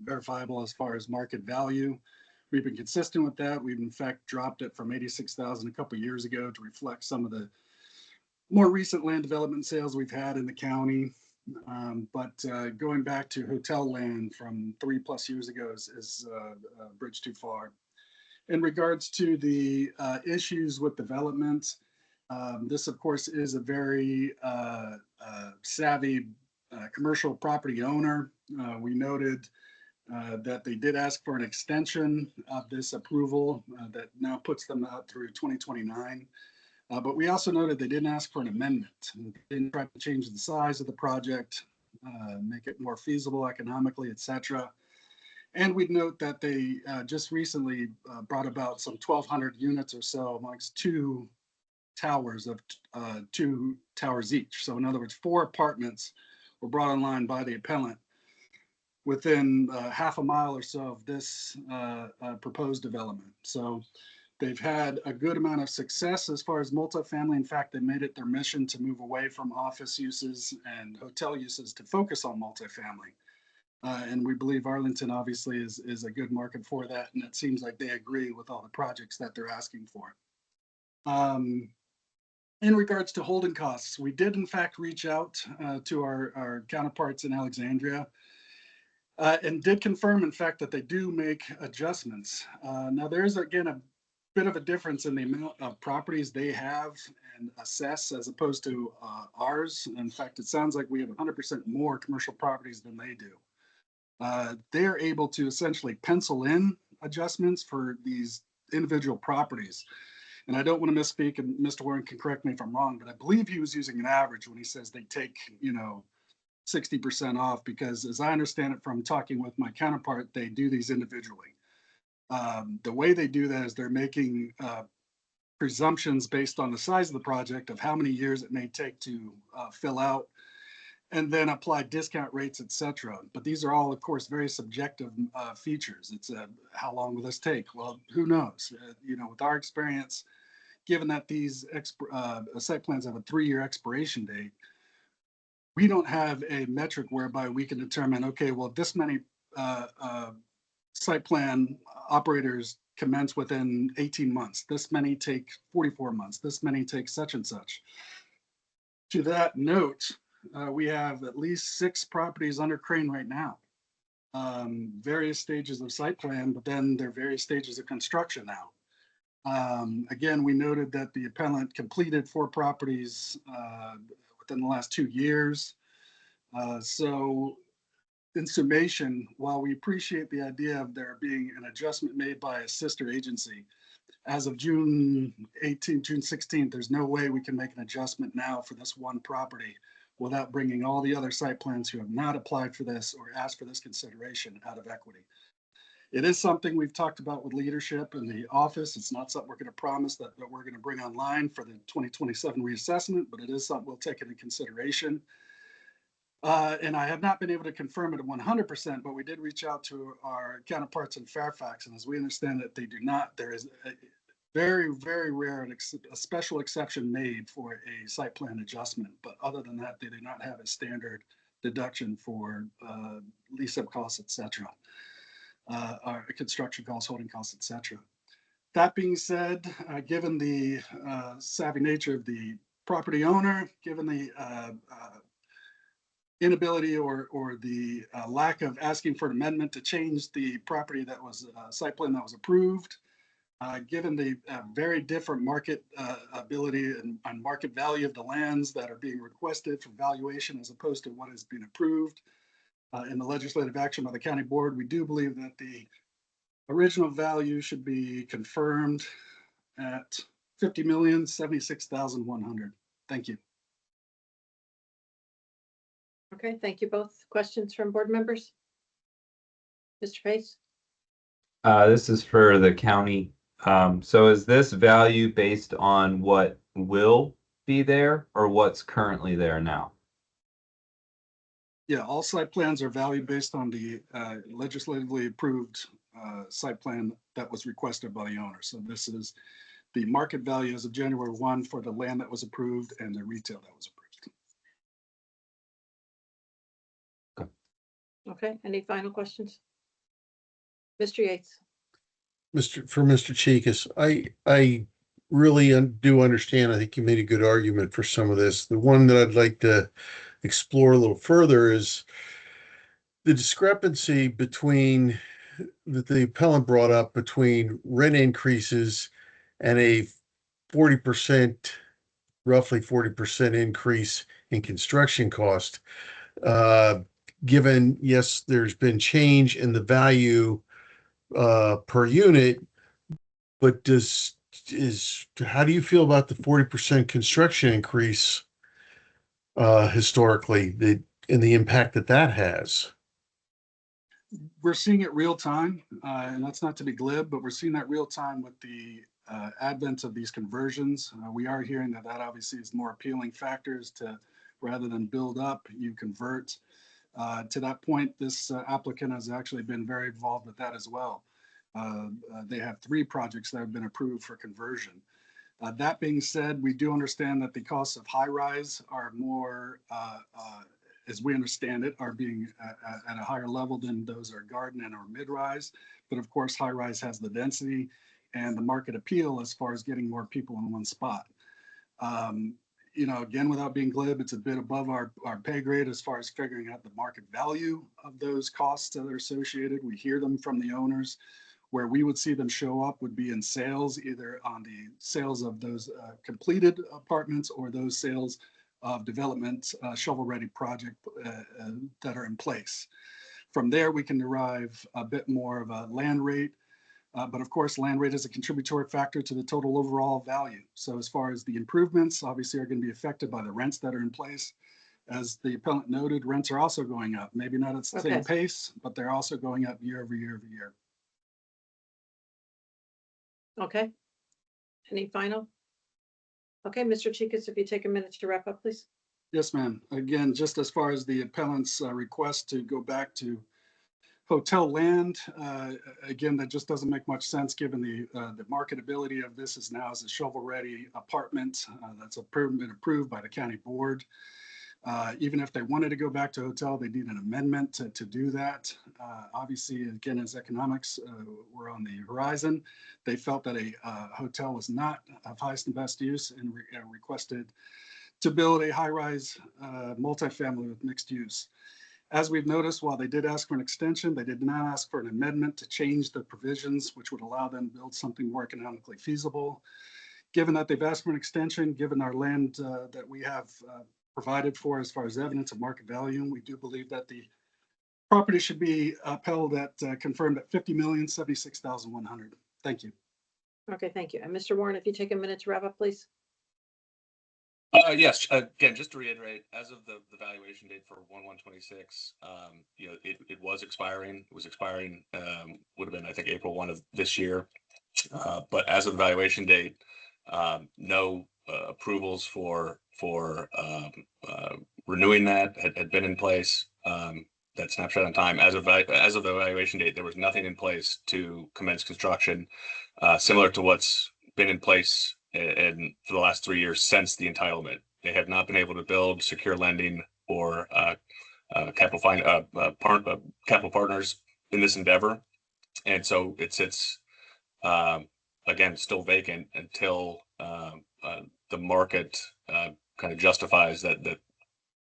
verifiable as far as market value. We've been consistent with that. We've in fact dropped it from 86,000 a couple of years ago to reflect some of the more recent land development sales we've had in the county. But going back to hotel land from 3+ years ago is a bridge too far. In regards to the issues with development, this of course is a very savvy commercial property owner. We noted that they did ask for an extension of this approval that now puts them out through 2029. But we also noted they didn't ask for an amendment. They didn't try to change the size of the project, make it more feasible economically, etc. And we'd note that they just recently brought about some 1,200 units or so amongst 2 towers of 2 towers each. So in other words, 4 apartments were brought online by the appellant within half a mile or so of this proposed development. So they've had a good amount of success as far as multifamily. In fact, they made it their mission to move away from office uses and hotel uses to focus on multifamily. And we believe Arlington obviously is a good market for that. And it seems like they agree with all the projects that they're asking for. In regards to holding costs, we did in fact reach out to our counterparts in Alexandria and did confirm in fact that they do make adjustments. Now there's again a bit of a difference in the amount of properties they have and assess as opposed to ours. In fact, it sounds like we have 100% more commercial properties than they do. They're able to essentially pencil in adjustments for these individual properties. And I don't want to misspeak, and Mr. Warren can correct me if I'm wrong, but I believe he was using an average when he says they take, 60% off, because as I understand it from talking with my counterpart, they do these individually. The way they do that is they're making presumptions based on the size of the project of how many years it may take to fill out, and then apply discount rates, et cetera. But these are all, of course, very subjective features. It's how long will this take? Well, who knows? With our experience, given that these site plans have a 3-year expiration date, we don't have a metric whereby we can determine, okay, well, this many site plan operators commence within 18 months. This many take 44 months. This many take such and such. To that note, we have at least 6 properties under crane right now. Various stages of site plan, but then there are various stages of construction now. Again, we noted that the appellant completed 4 properties within the last 2 years. So in summation, while we appreciate the idea of there being an adjustment made by a sister agency, as of June 18th, June 16th, there's no way we can make an adjustment now for this one property without bringing all the other site plans who have not applied for this or asked for this consideration out of equity. It is something we've talked about with leadership in the office. It's not something we're going to promise that we're going to bring online for the 2027 reassessment, but it is something we'll take into consideration. And I have not been able to confirm it at 100%, but we did reach out to our counterparts in Fairfax, and as we understand it, they do not. There is a very, very rare a special exception made for a site plan adjustment, but other than that, they do not have a standard deduction for lease-up costs, et cetera. Our construction costs, holding costs, et cetera. That being said, given the savvy nature of the property owner, given the inability or the lack of asking for an amendment to change the property that was site plan that was approved, given the very different market ability and market value of the lands that are being requested for valuation as opposed to what has been approved in the legislative action by the county board, we do believe that the original value should be confirmed at $50,076,100. Thank you. Okay, thank you both. Questions from board members? Mr. Pace? This is for the county. So is this value based on what will be there or what's currently there now? Yeah, all site plans are valued based on the legislatively approved site plan that was requested by the owner. So this is the market value as of January 1 for the land that was approved and the retail that was approved. Okay, any final questions? Mr. Yates? For Mr. Cheekas, I really do understand. I think you made a good argument for some of this. The one that I'd like to explore a little further is the discrepancy between that the appellant brought up between rent increases and a 40%, roughly 40% increase in construction cost. Given, yes, there's been change in the value per unit, but how do you feel about the 40% construction increase historically, and the impact that has? We're seeing it real time, and that's not to be glib, but we're seeing that real time with the advent of these conversions. We are hearing that obviously is more appealing factors to, rather than build up, you convert. To that point, this applicant has actually been very involved with that as well. They have 3 projects that have been approved for conversion. That being said, we do understand that the costs of high-rise are more, as we understand it, are being at a higher level than those are garden and or mid-rise. But of course, high-rise has the density and the market appeal as far as getting more people in one spot. You know, again, without being glib, it's a bit above our pay grade as far as figuring out the market value of those costs that are associated. We hear them from the owners. Where we would see them show up would be in sales, either on the sales of those completed apartments or those sales of development shovel-ready project that are in place. From there, we can derive a bit more of a land rate. But of course, land rate is a contributory factor to the total overall value. So as far as the improvements, obviously are going to be affected by the rents that are in place. As the appellant noted, rents are also going up, maybe not at the same pace, but they're also going up year over year over year. Okay. Any final? Okay, Mr. Chikas, if you take a minute to wrap up, please. Yes, ma'am. Again, just as far as the appellant's request to go back to hotel land, again, that just doesn't make much sense given the marketability of this is now as a shovel-ready apartment that's been approved by the county board. Even if they wanted to go back to hotel, they need an amendment to do that. Obviously, again, as economics were on the horizon, they felt that a hotel was not of highest and best use and requested to build a high-rise multifamily with mixed use. As we've noticed, while they did ask for an extension, they did not ask for an amendment to change the provisions, which would allow them to build something more economically feasible. Given that they've asked for an extension, given our land that we have provided for as far as evidence of market value, we do believe that the property should be upheld at confirmed at $50,076,100. Thank you. Okay, thank you. And Mr. Warren, if you take a minute to wrap up, please. Yes, again, just to reiterate, as of the valuation date for 1/1/26, you know, it was expiring. It was expiring, would have been, I think, April 1 of this year. But as of the valuation date, no approvals for renewing that had been in place. That snapshot in time, as of the valuation date, there was nothing in place to commence construction, similar to what's been in place and for the last 3 years since the entitlement. They have not been able to build secure lending or capital partners in this endeavor, and so it sits again still vacant until the market kind of justifies that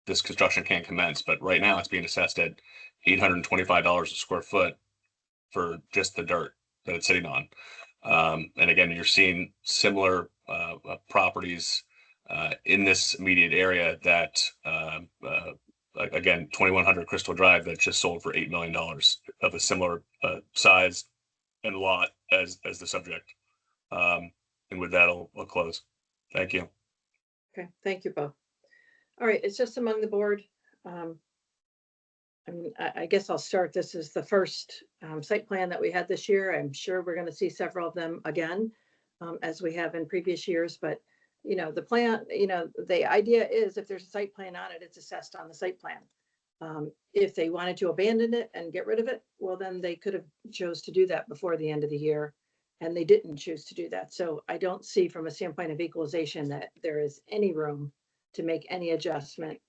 this construction can commence. But right now, it's being assessed at $825 a square foot for just the dirt that it's sitting on. And again, you're seeing similar properties in this immediate area that, again, 2100 Crystal Drive that just sold for $8 million of a similar size and lot as the subject. And with that, I'll close. Thank you. Okay, thank you both. All right, it's just among the board. I mean, I guess I'll start. This is the first site plan that we had this year. I'm sure we're going to see several of them again, as we have in previous years. But, you know, the plan, you know, the idea is if there's a site plan on it, it's assessed on the site plan. If they wanted to abandon it and get rid of it, well, then they could have chose to do that before the end of the year, and they didn't choose to do that. So I don't see from a standpoint of equalization that there is any room to make any adjustment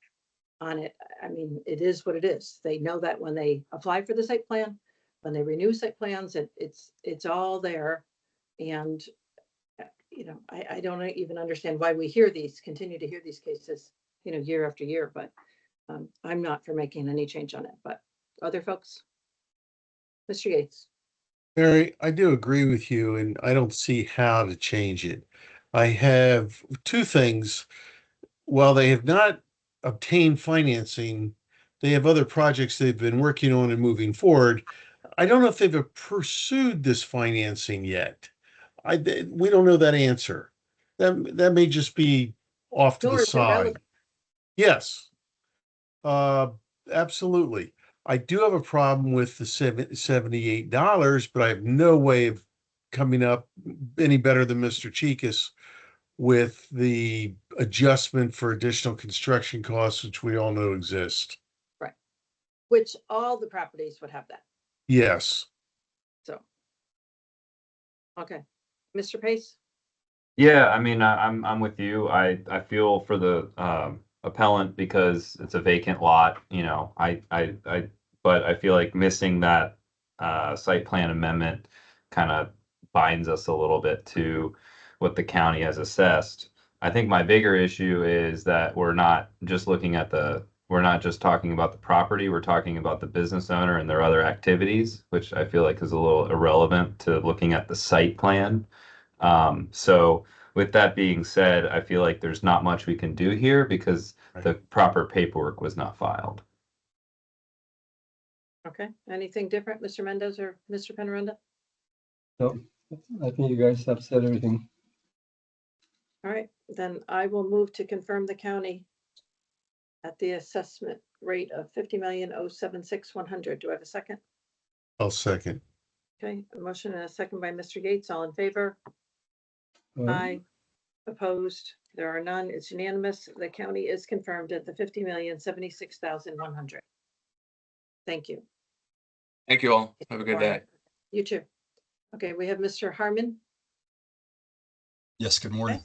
on it. I mean, it is what it is. They know that when they apply for the site plan, when they renew site plans, it's all there. And, you know, I don't even understand why we continue to hear these cases, you know, year after year, but I'm not for making any change on it, but other folks. Mr. Yates. Mary, I do agree with you, and I don't see how to change it. I have 2 things. While they have not obtained financing, they have other projects they've been working on and moving forward. I don't know if they've pursued this financing yet. We don't know that answer. That may just be off to the side. Yes, absolutely. I do have a problem with the $78, but I have no way of coming up any better than Mr. Cheekus with the adjustment for additional construction costs, which we all know exist. Right. Which all the properties would have that. Yes. So. Okay. Mr. Pace? Yeah, I mean, I'm with you. I feel for the appellant because it's a vacant lot, you know. But I feel like missing that site plan amendment kind of binds us a little bit to what the county has assessed. I think my bigger issue is that we're not just talking about the property, we're talking about the business owner and their other activities, which I feel like is a little irrelevant to looking at the site plan. So with that being said, I feel like there's not much we can do here because the proper paperwork was not filed. Okay. Anything different, Mr. Mendez or Mr. Penaranda? No, I think you guys have said everything. All right, then I will move to confirm the county at the assessment rate of 50,076,100. Do I have a second? I'll second. Okay, a motion and a second by Mr. Yates. All in favor? Uh, Aye. Opposed? There are none. It's unanimous. The county is confirmed at the 50,076,100. Thank you. Thank you all. Have a good day. You too. Okay, we have Mr. Harmon. Yes, good morning.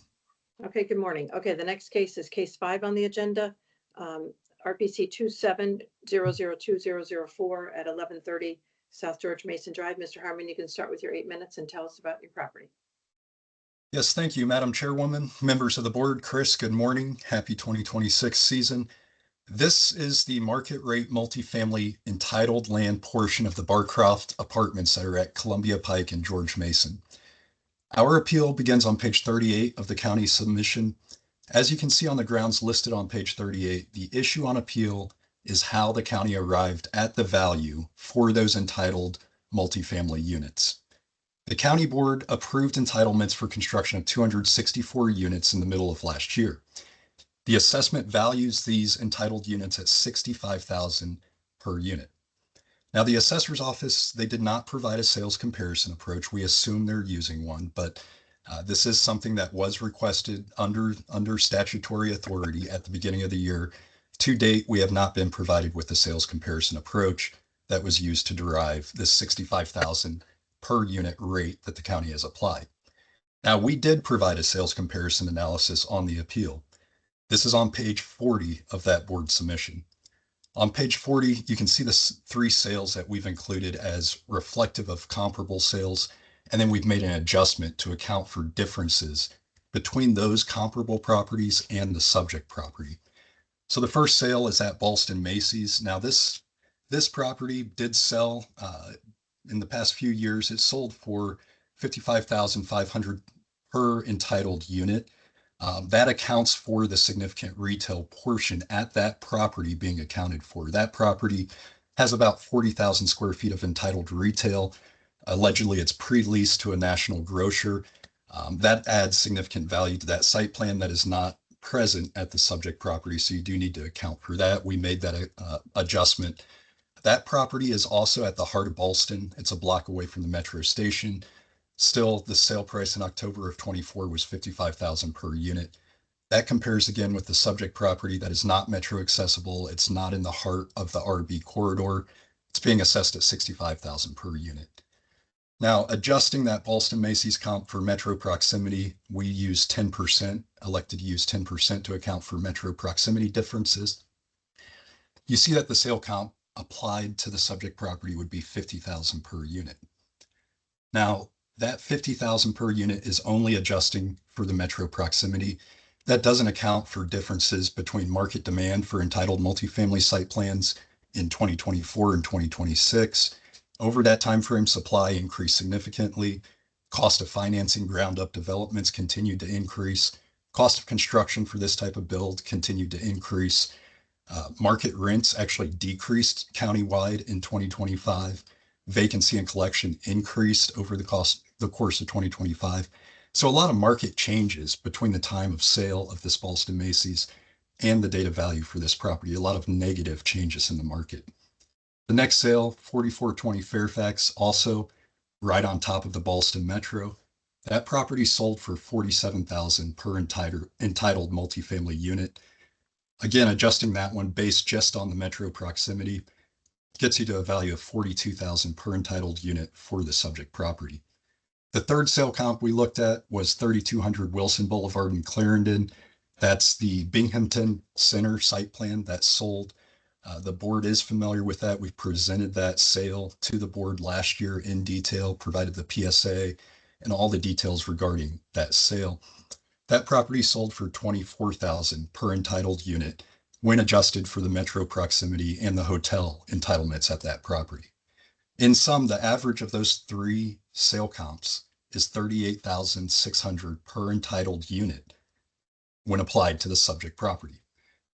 Okay, good morning. Okay, the next case is case 5 on the agenda. RPC 27002004 at 1130 South George Mason Drive. Mr. Harmon, you can start with your 8 minutes and tell us about your property. Yes, thank you, Madam Chairwoman, members of the board. Chris, good morning. Happy 2026 season. This is the market rate multifamily entitled land portion of the Barcroft apartments that are at Columbia Pike and George Mason. Our appeal begins on page 38 of the county submission. As you can see on the grounds listed on page 38, the issue on appeal is how the county arrived at the value for those entitled multifamily units. The county board approved entitlements for construction of 264 units in the middle of last year. The assessment values these entitled units at $65,000 per unit. Now, the assessor's office, they did not provide a sales comparison approach. We assume they're using one, but this is something that was requested under statutory authority at the beginning of the year. To date, we have not been provided with a sales comparison approach that was used to derive this $65,000 per unit rate that the county has applied. Now, we did provide a sales comparison analysis on the appeal. This is on page 40 of that board submission. On page 40, you can see the 3 sales that we've included as reflective of comparable sales, and then we've made an adjustment to account for differences between those comparable properties and the subject property. So the first sale is at Ballston Macy's. Now this property did sell in the past few years. It sold for $55,500 per entitled unit. That accounts for the significant retail portion at that property being accounted for. That property has about 40,000 square feet of entitled retail. Allegedly, it's pre-leased to a national grocer. That adds significant value to that site plan that is not present at the subject property, so you do need to account for that. We made that adjustment. That property is also at the heart of Ballston. It's a block away from the metro station. Still, the sale price in October of 24 was $55,000 per unit. That compares again with the subject property that is not metro accessible. It's not in the heart of the RB corridor. It's being assessed at $65,000 per unit. Now, adjusting that Ballston Macy's comp for metro proximity, we use 10%, elected to use 10% to account for metro proximity differences. You see that the sale comp applied to the subject property would be $50,000 per unit. Now, that $50,000 per unit is only adjusting for the metro proximity. That doesn't account for differences between market demand for entitled multifamily site plans in 2024 and 2026. Over that time frame, supply increased significantly. Cost of financing ground up developments continued to increase. Cost of construction for this type of build continued to increase. Market rents actually decreased countywide in 2025. Vacancy and collection increased over the course of 2025. So a lot of market changes between the time of sale of this Ballston Macy's and the date of value for this property. A lot of negative changes in the market. The next sale, 4420 Fairfax, also right on top of the Ballston Metro. That property sold for $47,000 per entitled multifamily unit. Again, adjusting that one based just on the metro proximity gets you to a value of $42,000 per entitled unit for the subject property. The third sale comp we looked at was 3200 Wilson Boulevard in Clarendon. That's the Binghamton Center site plan that sold. The board is familiar with that. We presented that sale to the board last year in detail, provided the PSA and all the details regarding that sale. That property sold for $24,000 per entitled unit when adjusted for the metro proximity and the hotel entitlements at that property. In sum, the average of those three sale comps is $38,600 per entitled unit when applied to the subject property.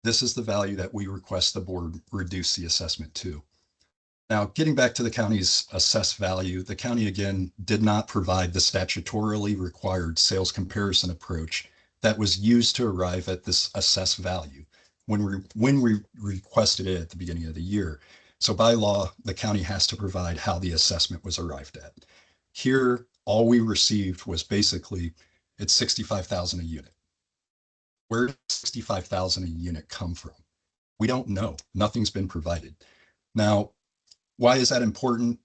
This is the value that we request the board reduce the assessment to. Now, getting back to the county's assessed value, the county again did not provide the statutorily required sales comparison approach that was used to arrive at this assessed value when we requested it at the beginning of the year. So by law, the county has to provide how the assessment was arrived at. Here, all we received was basically it's 65,000 a unit. Where did 65,000 a unit come from? We don't know. Nothing's been provided. Now, why is that important?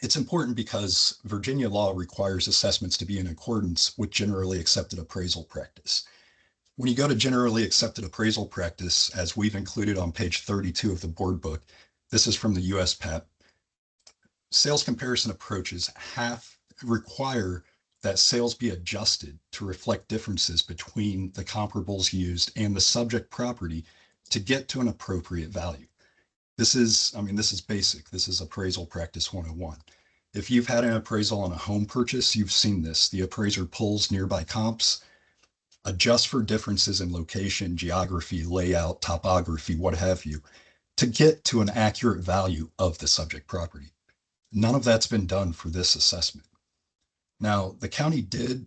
It's important because Virginia law requires assessments to be in accordance with generally accepted appraisal practice. When you go to generally accepted appraisal practice, as we've included on page 32 of the board book, this is from the USPAP, sales comparison approaches require that sales be adjusted to reflect differences between the comparables used and the subject property to get to an appropriate value. This is basic. This is appraisal practice 101. If you've had an appraisal on a home purchase, you've seen this. The appraiser pulls nearby comps, adjusts for differences in location, geography, layout, topography, what have you, to get to an accurate value of the subject property. None of that's been done for this assessment. Now, the county did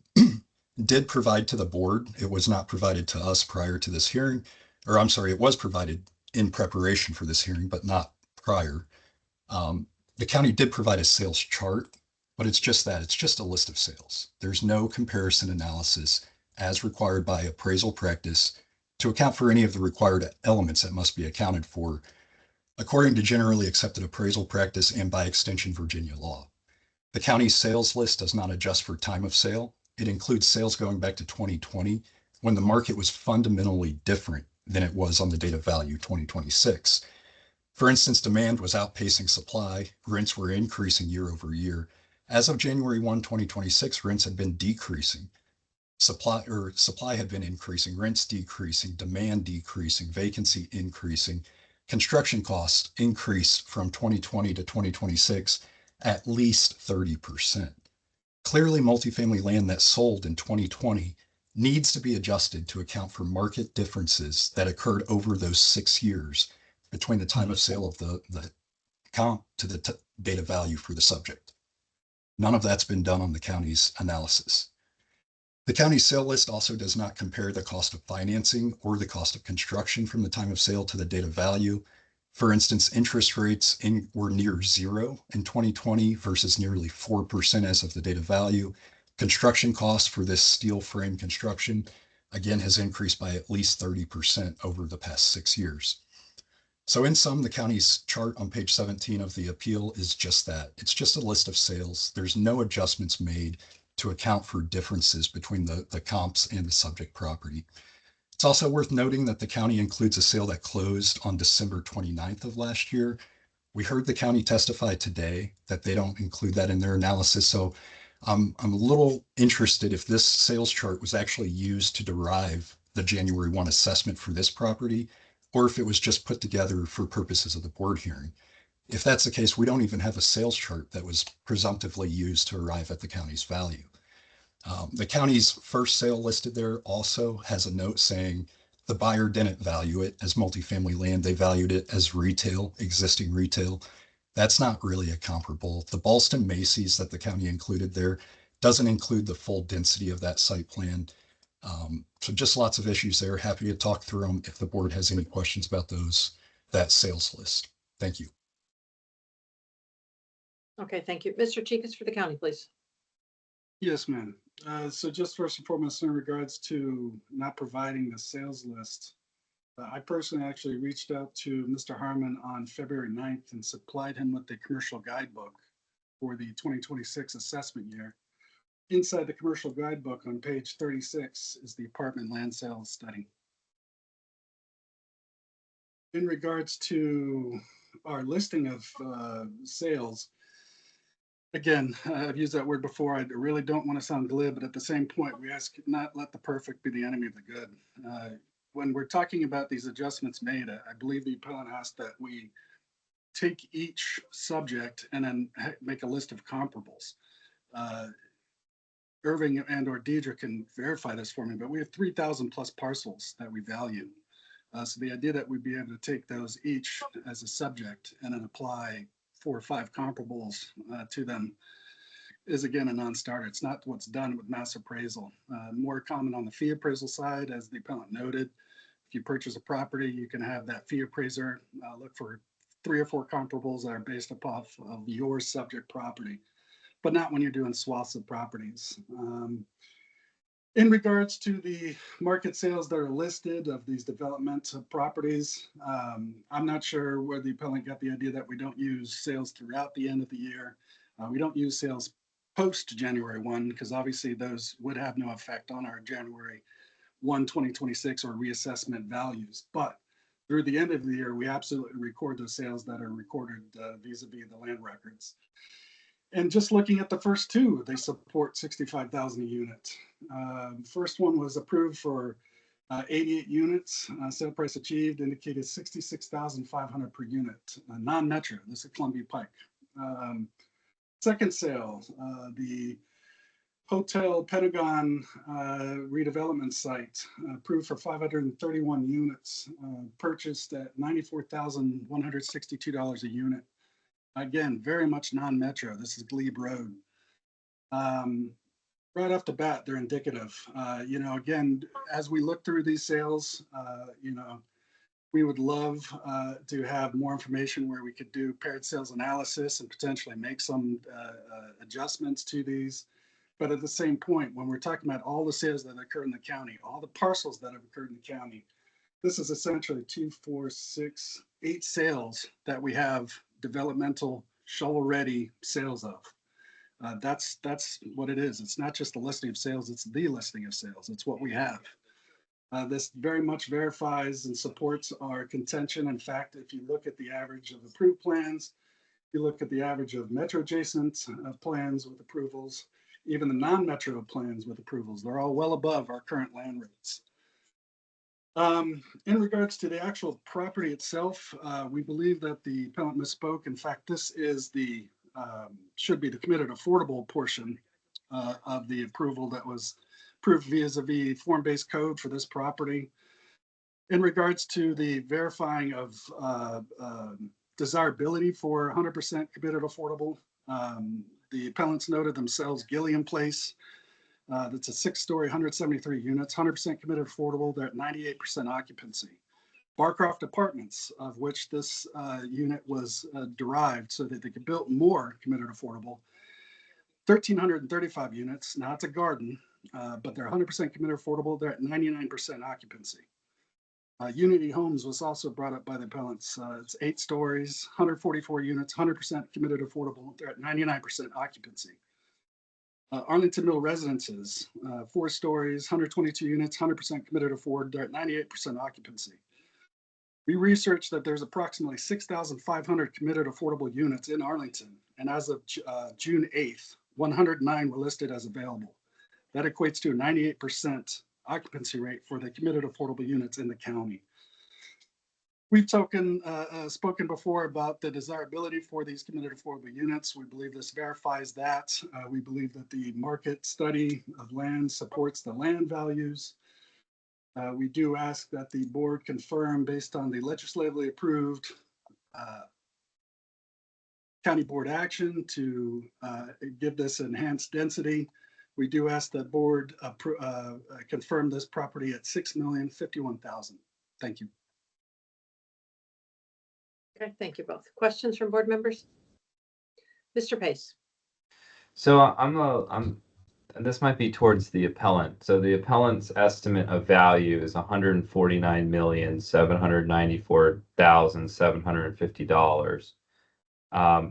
provide to the board. It was not provided to us prior to this hearing, or I'm sorry, it was provided in preparation for this hearing, but not prior. The county did provide a sales chart, but it's just that. It's just a list of sales. There's no comparison analysis as required by appraisal practice to account for any of the required elements that must be accounted for according to generally accepted appraisal practice and by extension Virginia law. The county's sales list does not adjust for time of sale. It includes sales going back to 2020 when the market was fundamentally different than it was on the date of value 2026. For instance, demand was outpacing supply. Rents were increasing year over year. As of January 1, 2026, rents had been decreasing. Supply had been increasing, rents decreasing, demand decreasing, vacancy increasing. Construction costs increased from 2020 to 2026 at least 30%. Clearly, multifamily land that sold in 2020 needs to be adjusted to account for market differences that occurred over those 6 years between the time of sale of the comp to the date of value for the subject. None of that's been done on the county's analysis. The county sale list also does not compare the cost of financing or the cost of construction from the time of sale to the date of value. For instance, interest rates were near zero in 2020 versus nearly 4% as of the date of value. Construction costs for this steel frame construction, again, has increased by at least 30% over the past 6 years. So in sum, the county's chart on page 17 of the appeal is just that. It's just a list of sales. There's no adjustments made to account for differences between the comps and the subject property. It's also worth noting that the county includes a sale that closed on December 29th of last year. We heard the county testify today that they don't include that in their analysis. So I'm a little interested if this sales chart was actually used to derive the January 1 assessment for this property, or if it was just put together for purposes of the board hearing. If that's the case, we don't even have a sales chart that was presumptively used to arrive at the county's value. The county's first sale listed there also has a note saying the buyer didn't value it as multifamily land. They valued it as retail, existing retail. That's not really a comparable. The Ballston Macy's that the county included there doesn't include the full density of that site plan. So just lots of issues there. Happy to talk through them if the board has any questions about that sales list. Thank you. Okay, thank you. Mr. Cheekas for the county, please. Yes, ma'am. So just first and foremost, in regards to not providing the sales list, I personally actually reached out to Mr. Harmon on February 9th and supplied him with the commercial guidebook for the 2026 assessment year. Inside the commercial guidebook on page 36 is the apartment land sales study. In regards to our listing of sales, again, I've used that word before. I really don't want to sound glib, but at the same point, we ask not let the perfect be the enemy of the good. When we're talking about these adjustments made, I believe the appellant asked that we take each subject and then make a list of comparables. Irving and or Deidre can verify this for me, but we have 3,000 plus parcels that we value. So the idea that we'd be able to take those each as a subject and then apply 4 or 5 comparables to them is again a non-starter. It's not what's done with mass appraisal. More common on the fee appraisal side, as the appellant noted. If you purchase a property, you can have that fee appraiser look for 3 or 4 comparables that are based upon of your subject property, but not when you're doing swaths of properties. In regards to the market sales that are listed of these development properties, I'm not sure where the appellant got the idea that we don't use sales throughout the end of the year. We don't use sales post January 1, because obviously those would have no effect on our January 1, 2026 or reassessment values. But through the end of the year, we absolutely record those sales that are recorded vis-a-vis the land records. And just looking at the first 2, they support 65,000 a unit. First one was approved for 88 units. Sale price achieved indicated 66,500 per unit. Non-metro. This is Columbia Pike. Second sale, the Hotel Pentagon redevelopment site, approved for 531 units, purchased at $94,162 a unit. Again, very much non-metro. This is Glebe Road. Right off the bat, they're indicative. Again, as we look through these sales, we would love to have more information where we could do paired sales analysis and potentially make some adjustments to these. But at the same point, when we're talking about all the sales that occur in the county, all the parcels that have occurred in the county, this is essentially 2, 4, 6, 8 sales that we have developmental shovel-ready sales of. That's what it is. It's not just a listing of sales, it's the listing of sales. It's what we have. This very much verifies and supports our contention. In fact, if you look at the average of approved plans, you look at the average of metro adjacent plans with approvals, even the non-metro plans with approvals, they're all well above our current land rates. In regards to the actual property itself, we believe that the appellant misspoke. In fact, this is the should be the committed affordable portion of the approval that was approved vis-a-vis form-based code for this property. In regards to the verifying of desirability for 100% committed affordable, the appellants noted themselves Gilliam Place. That's a 6-story, 173 units, 100% committed affordable. They're at 98% occupancy. Barcroft Apartments, of which this unit was derived so that they could build more committed affordable. 1,335 units. Now it's a garden, but they're 100% committed affordable. They're at 99% occupancy. Unity Homes was also brought up by the appellants. It's 8 stories, 144 units, 100% committed affordable. They're at 99% occupancy. Arlington Mill Residences, 4 stories, 122 units, 100% committed afford. They're at 98% occupancy. We researched that there's approximately 6,500 committed affordable units in Arlington, and as of June 8th, 109 were listed as available. That equates to a 98% occupancy rate for the committed affordable units in the county. We've spoken before about the desirability for these committed affordable units. We believe this verifies that. We believe that the market study of land supports the land values. We do ask that the board confirm, based on the legislatively approved county board action, to give this enhanced density. We do ask that board confirm this property at $6,051,000. Thank you. Okay, thank you both. Questions from board members? Mr. Pace. So this might be towards the appellant. So the appellant's estimate of value is $149,794,750.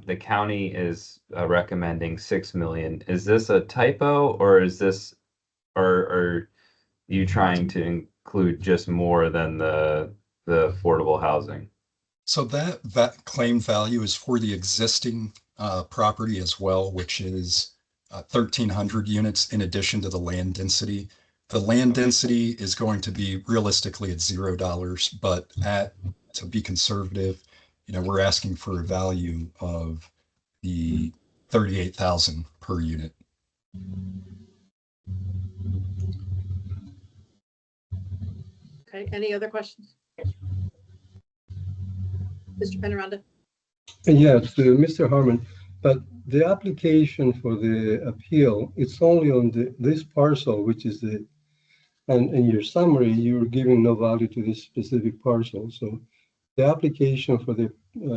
The county is recommending $6 million. Is this a typo, or are you trying to include just more than the affordable housing? So that claim value is for the existing property as well, which is 1,300 units in addition to the land density. The land density is going to be realistically at $0, but to be conservative, we're asking for a value of the 38,000 per unit. Okay, any other questions? Mr. Penaranda? Yes, Mr. Harmon, but the application for the appeal, it's only on this parcel, which is and in your summary, you're giving no value to this specific parcel. So the application for the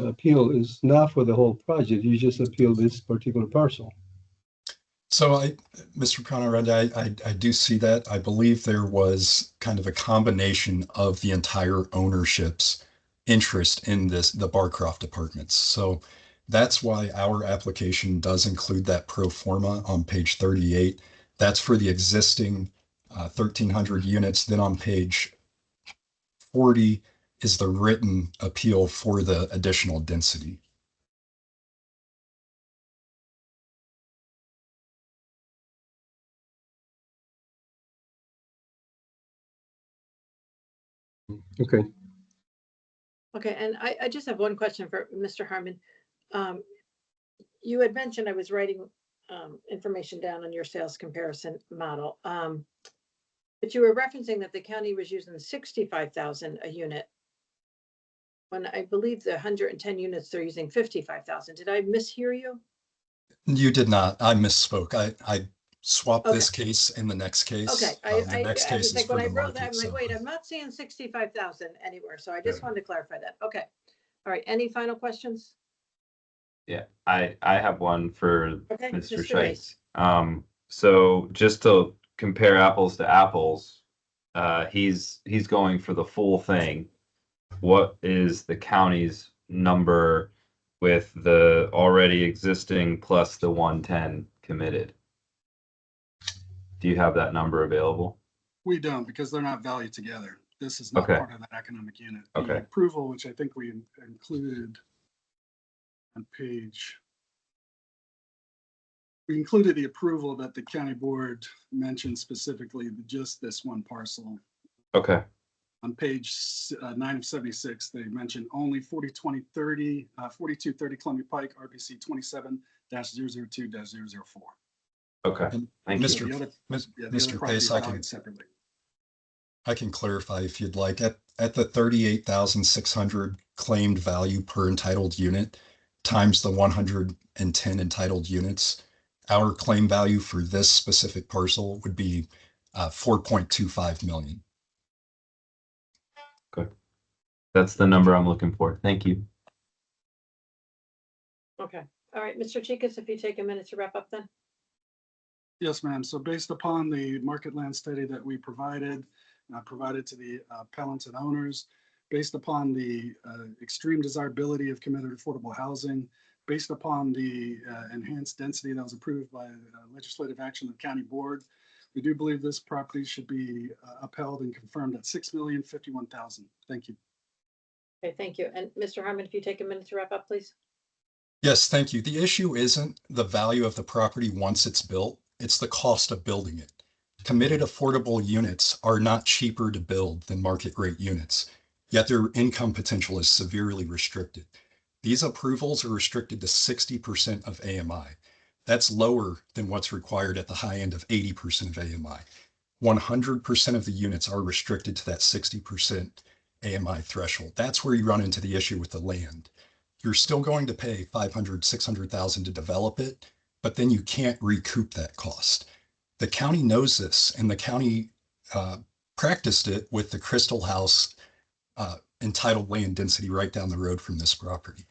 appeal is not for the whole project. You just appeal this particular parcel. So Mr. Conrad, I do see that. I believe there was kind of a combination of the entire ownership's interest in the Barcroft Apartments. So that's why our application does include that pro forma on page 38. That's for the existing 1,300 units. Then on page 40 is the written appeal for the additional density. Okay. Okay, and I just have one question for Mr. Harmon. You had mentioned, I was writing information down on your sales comparison model. But you were referencing that the county was using 65,000 a unit, when I believe the 110 units, they're using 55,000. Did I mishear you? You did not. I misspoke. I swapped Okay. this case and the next case. Okay, The next I case was is like, for when I the wrote that, market. I'm like, So wait, I'm not seeing 65,000 anywhere. So I just Yeah. wanted to clarify that. Okay. All right, any final questions? Yeah, I have one for Okay, Mr. Mr. Race. Scheitz. So just to compare apples to apples, he's going for the full thing. What is the county's number with the already existing plus the 110 committed? Do you have that number available? We don't, because they're not valued together. This is not Okay. part of that economic unit. Okay. The approval, which I think we included on page, we included the approval that the county board mentioned specifically just this one parcel. Okay. On page 9 of 76, they mentioned only 4230 Columbia Pike, RPC 27-002-004. Okay. Thank you. So the other- the Mr. other property Pace, is valued separately. I can clarify if you'd like. At the 38,600 claimed value per entitled unit times the 110 entitled units, our claim value for this specific parcel would be 4.25 million. Good. That's the number I'm looking for. Thank you. Okay. All right, Mr. Chikas, if you take a minute to wrap up then. Yes, ma'am. So based upon the market land study that we provided to the appellants and owners, based upon the extreme desirability of committed affordable housing, based upon the enhanced density that was approved by legislative action of the county board, we do believe this property should be upheld and confirmed at $6,051,000. Thank you. Okay, thank you. And Mr. Harmon, if you take a minute to wrap up, please. Yes, thank you. The issue isn't the value of the property once it's built, it's the cost of building it. Committed affordable units are not cheaper to build than market rate units, yet their income potential is severely restricted. These approvals are restricted to 60% of AMI. That's lower than what's required at the high end of 80% of AMI. 100% of the units are restricted to that 60% AMI threshold. That's where you run into the issue with the land. You're still going to pay $500,000, $600,000 to develop it, but then you can't recoup that cost. The county knows this, and the county practiced it with the Crystal House entitled land density right down the road from this property.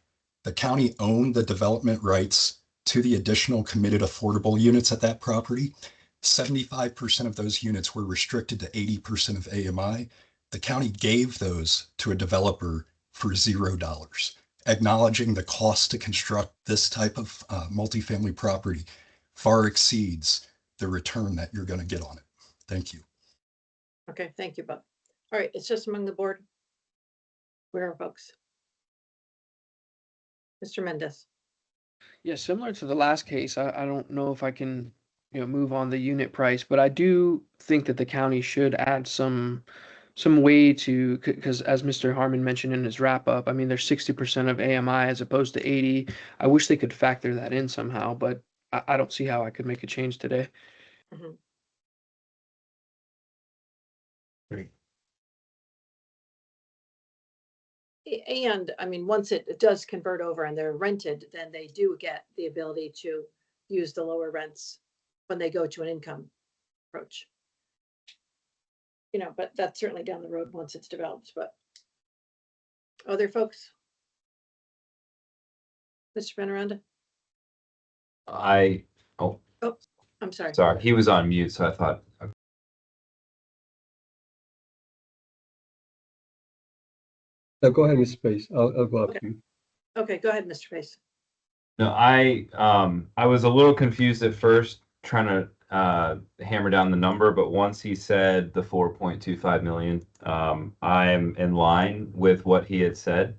The county owned the development rights to the additional committed affordable units at that property. 75% of those units were restricted to 80% of AMI. The county gave those to a developer for $0, acknowledging the cost to construct this type of multifamily property far exceeds the return that you're going to get on it. Thank you. Okay, thank you, Bob. All right, it's just among the board. Where are folks? Mr. Mendez. Yeah, similar to the last case, I don't know if I can, move on the unit price, but I do think that the county should add some way to, because as Mr. Harmon mentioned in his wrap up, I mean, there's 60% of AMI as opposed to 80. I wish they could factor that in somehow, but I don't see how I could make a change today. Mhm. Great. And I mean, once it does convert over and they're rented, then they do get the ability to use the lower rents when they go to an income approach. But that's certainly down the road once it's developed, but other folks? Mr. Veneranda? Oh, Oh, I'm sorry. sorry, he was on mute, so I thought. Go ahead, Mr. Pace. I'll go after you. Okay, go ahead, Mr. Pace. No, I was a little confused at first trying to hammer down the number, but once he said the 4.25 million, I'm in line with what he had said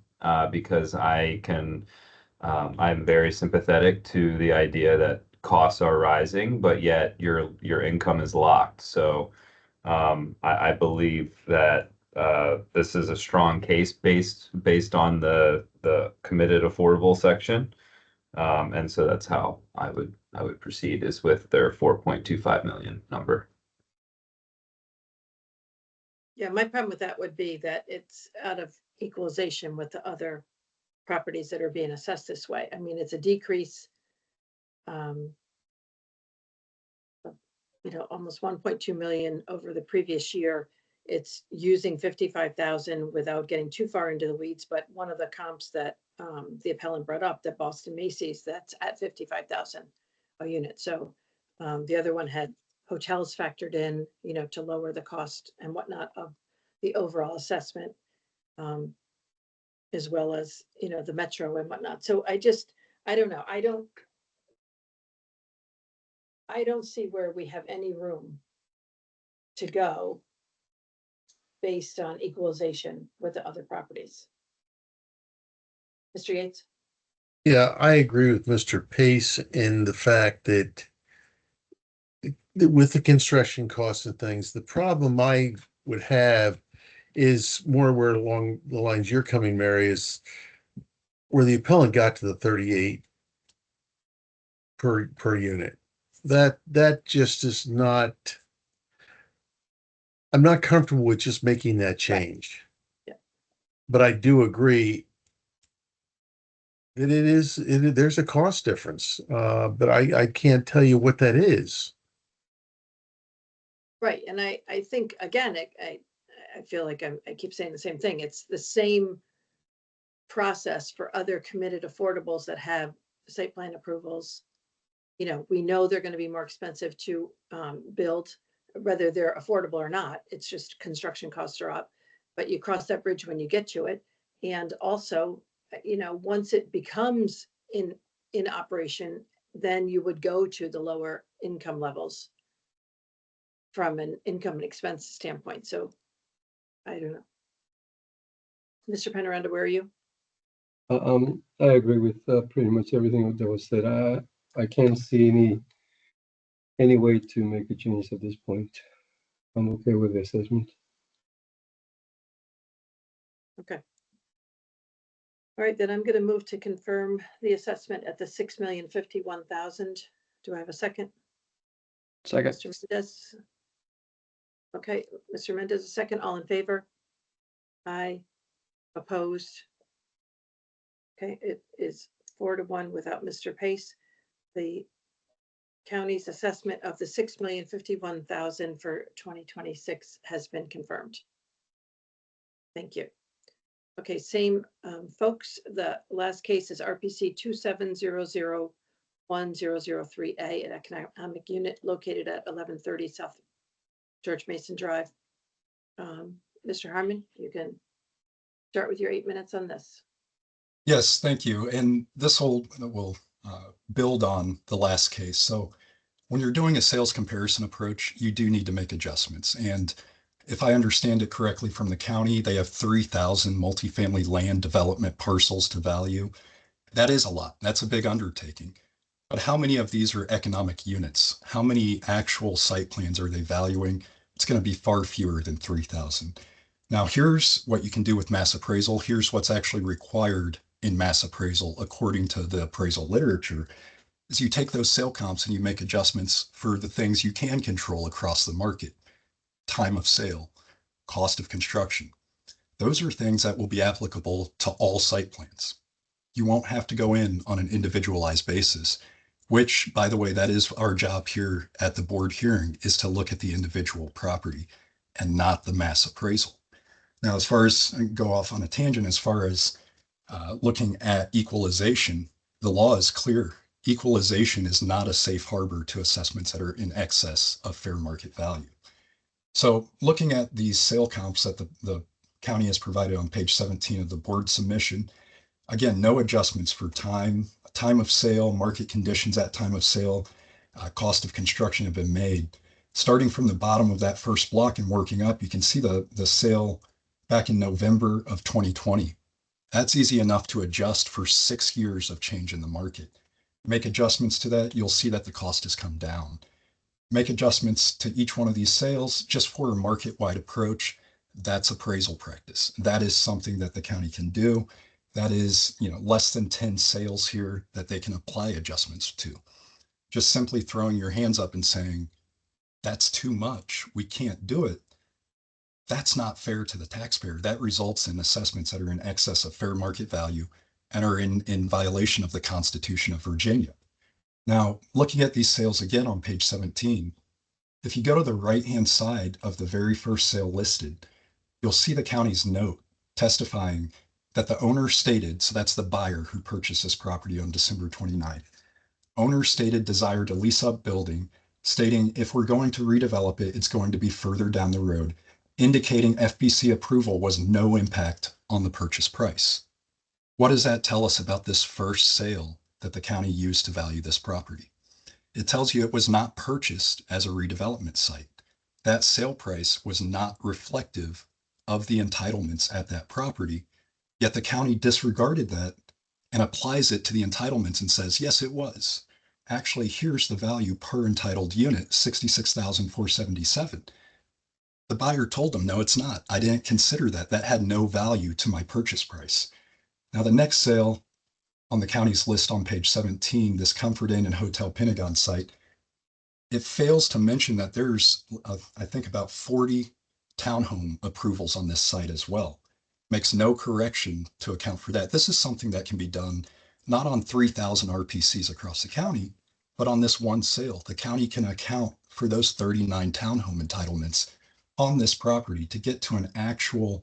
because I'm very sympathetic to the idea that costs are rising, but yet your income is locked. So I believe that this is a strong case based on the committed affordable section. And so that's how I would proceed is with their 4.25 million number. Yeah, my problem with that would be that it's out of equalization with the other properties that are being assessed this way. I mean, it's a decrease. Almost 1.2 million over the previous year. It's using 55,000 without getting too far into the weeds, but one of the comps that the appellant brought up, that Boston Macy's, that's at 55,000 a unit. So the other one had hotels factored in, to lower the cost and whatnot of the overall assessment, as well as, the metro and whatnot. So I don't know. I don't see where we have any room to go based on equalization with the other properties. Mr. Yates? Yeah, I agree with Mr. Pace in the fact that with the construction costs and things, the problem I would have is more where along the lines you're coming, Mary, is where the appellant got to the 38 per unit. That just is not. I'm not comfortable with just making that change. Yeah. But I do agree that there's a cost difference, but I can't tell you what that is. Right, and I think, again, I feel like I keep saying the same thing. It's the same process for other committed affordables that have site plan approvals. We know they're going to be more expensive to build, whether they're affordable or not. It's just construction costs are up, but you cross that bridge when you get to it. And also, once it becomes in operation, then you would go to the lower income levels from an income and expense standpoint. So I don't know. Mr. Penaranda, where are you? I agree with pretty much everything that was said. I can't see any way to make a change at this point. I'm okay with the assessment. Okay. All right, then I'm going to move to confirm the assessment at the 6,051,000. Do I have a second? Second. Mr. Mendez. Okay, Mr. Mendez, a second. All in favor? Aye. Opposed? Okay, it is 4-1 without Mr. Pace. The county's assessment of the 6,051,000 for 2026 has been confirmed. Thank you. Okay, same folks. The last case is RPC 270011 1003A, an economic unit located at 1130 South George Mason Drive. Mr. Harmon, you can start with your 8 minutes on this. Yes, thank you. And this will build on the last case. So when you're doing a sales comparison approach, you do need to make adjustments. And if I understand it correctly from the county, they have 3,000 multifamily land development parcels to value. That is a lot. That's a big undertaking. But how many of these are economic units? How many actual site plans are they valuing? It's going to be far fewer than 3,000. Now, here's what you can do with mass appraisal. Here's what's actually required in mass appraisal according to the appraisal literature, is you take those sale comps and you make adjustments for the things you can control across the market. Time of sale, cost of construction. Those are things that will be applicable to all site plans. You won't have to go in on an individualized basis, which, by the way, that is our job here at the board hearing, is to look at the individual property and not the mass appraisal. Now, as far as go off on a tangent, as far as looking at equalization, the law is clear. Equalization is not a safe harbor to assessments that are in excess of fair market value. So looking at these sale comps that the county has provided on page 17 of the board submission, again, no adjustments for time of sale, market conditions at time of sale, cost of construction have been made. Starting from the bottom of that first block and working up, you can see the sale back in November of 2020. That's easy enough to adjust for 6 years of change in the market. Make adjustments to that, you'll see that the cost has come down. Make adjustments to each one of these sales just for a market-wide approach. That's appraisal practice. That is something that the county can do. That is, less than 10 sales here that they can apply adjustments to. Just simply throwing your hands up and saying, that's too much, we can't do it. That's not fair to the taxpayer. That results in assessments that are in excess of fair market value and are in violation of the Constitution of Virginia. Now, looking at these sales again on page 17, if you go to the right-hand side of the very first sale listed, you'll see the county's note testifying that the owner stated, so that's the buyer who purchased this property on December 29th, owner stated desire to lease up building, stating if we're going to redevelop it, it's going to be further down the road, indicating FBC approval was no impact on the purchase price. What does that tell us about this first sale that the county used to value this property? It tells you it was not purchased as a redevelopment site. That sale price was not reflective of the entitlements at that property, yet the county disregarded that and applies it to the entitlements and says, yes, it was. Actually, here's the value per entitled unit, $66,477. The buyer told them, no, it's not. I didn't consider that. That had no value to my purchase price. Now, the next sale on the county's list on page 17, this Comfort Inn and Hotel Pentagon site, it fails to mention that there's, I think, about 40 townhome approvals on this site as well. Makes no correction to account for that. This is something that can be done not on 3,000 RPCs across the county, but on this one sale. The county can account for those 39 townhome entitlements on this property to get to an actual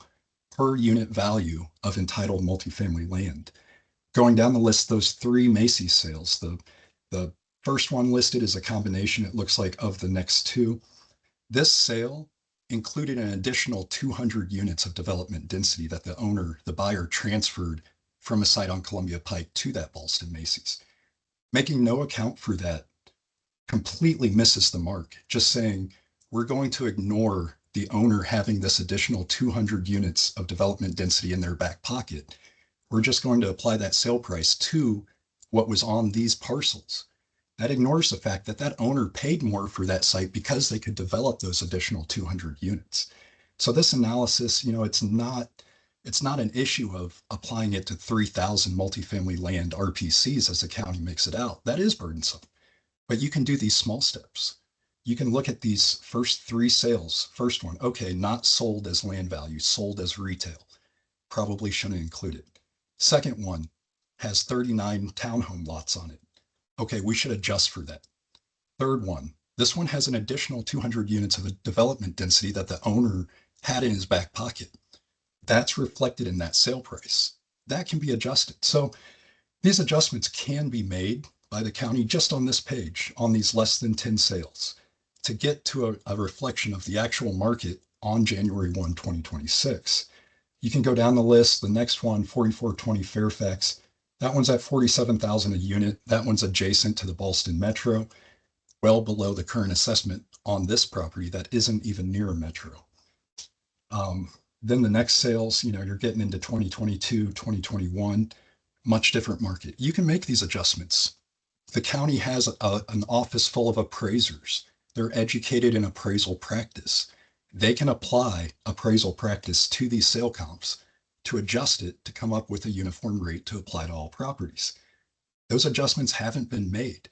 per unit value of entitled multifamily land. Going down the list, those 3 Macy's sales, the first one listed is a combination, it looks like, of the next 2. This sale included an additional 200 units of development density that the buyer transferred from a site on Columbia Pike to that Ballston Macy's. Making no account for that completely misses the mark. Just saying, we're going to ignore the owner having this additional 200 units of development density in their back pocket. We're just going to apply that sale price to what was on these parcels. That ignores the fact that that owner paid more for that site because they could develop those additional 200 units. So this analysis, it's not an issue of applying it to 3,000 multifamily land RPCs as the county makes it out. That is burdensome, but you can do these small steps. You can look at these first 3 sales. First one, okay, not sold as land value, sold as retail. Probably shouldn't include it. Second one has 39 townhome lots on it. Okay, we should adjust for that. Third one, this one has an additional 200 units of development density that the owner had in his back pocket. That's reflected in that sale price. That can be adjusted. So these adjustments can be made by the county just on this page on these less than 10 sales to get to a reflection of the actual market on January 1, 2026. You can go down the list. The next one, 4420 Fairfax, that one's at 47,000 a unit. That one's adjacent to the Ballston Metro, well below the current assessment on this property that isn't even near a metro. Then the next sales, you're getting into 2022, 2021, much different market. You can make these adjustments. The county has an office full of appraisers. They're educated in appraisal practice. They can apply appraisal practice to these sale comps to adjust it to come up with a uniform rate to apply to all properties. Those adjustments haven't been made.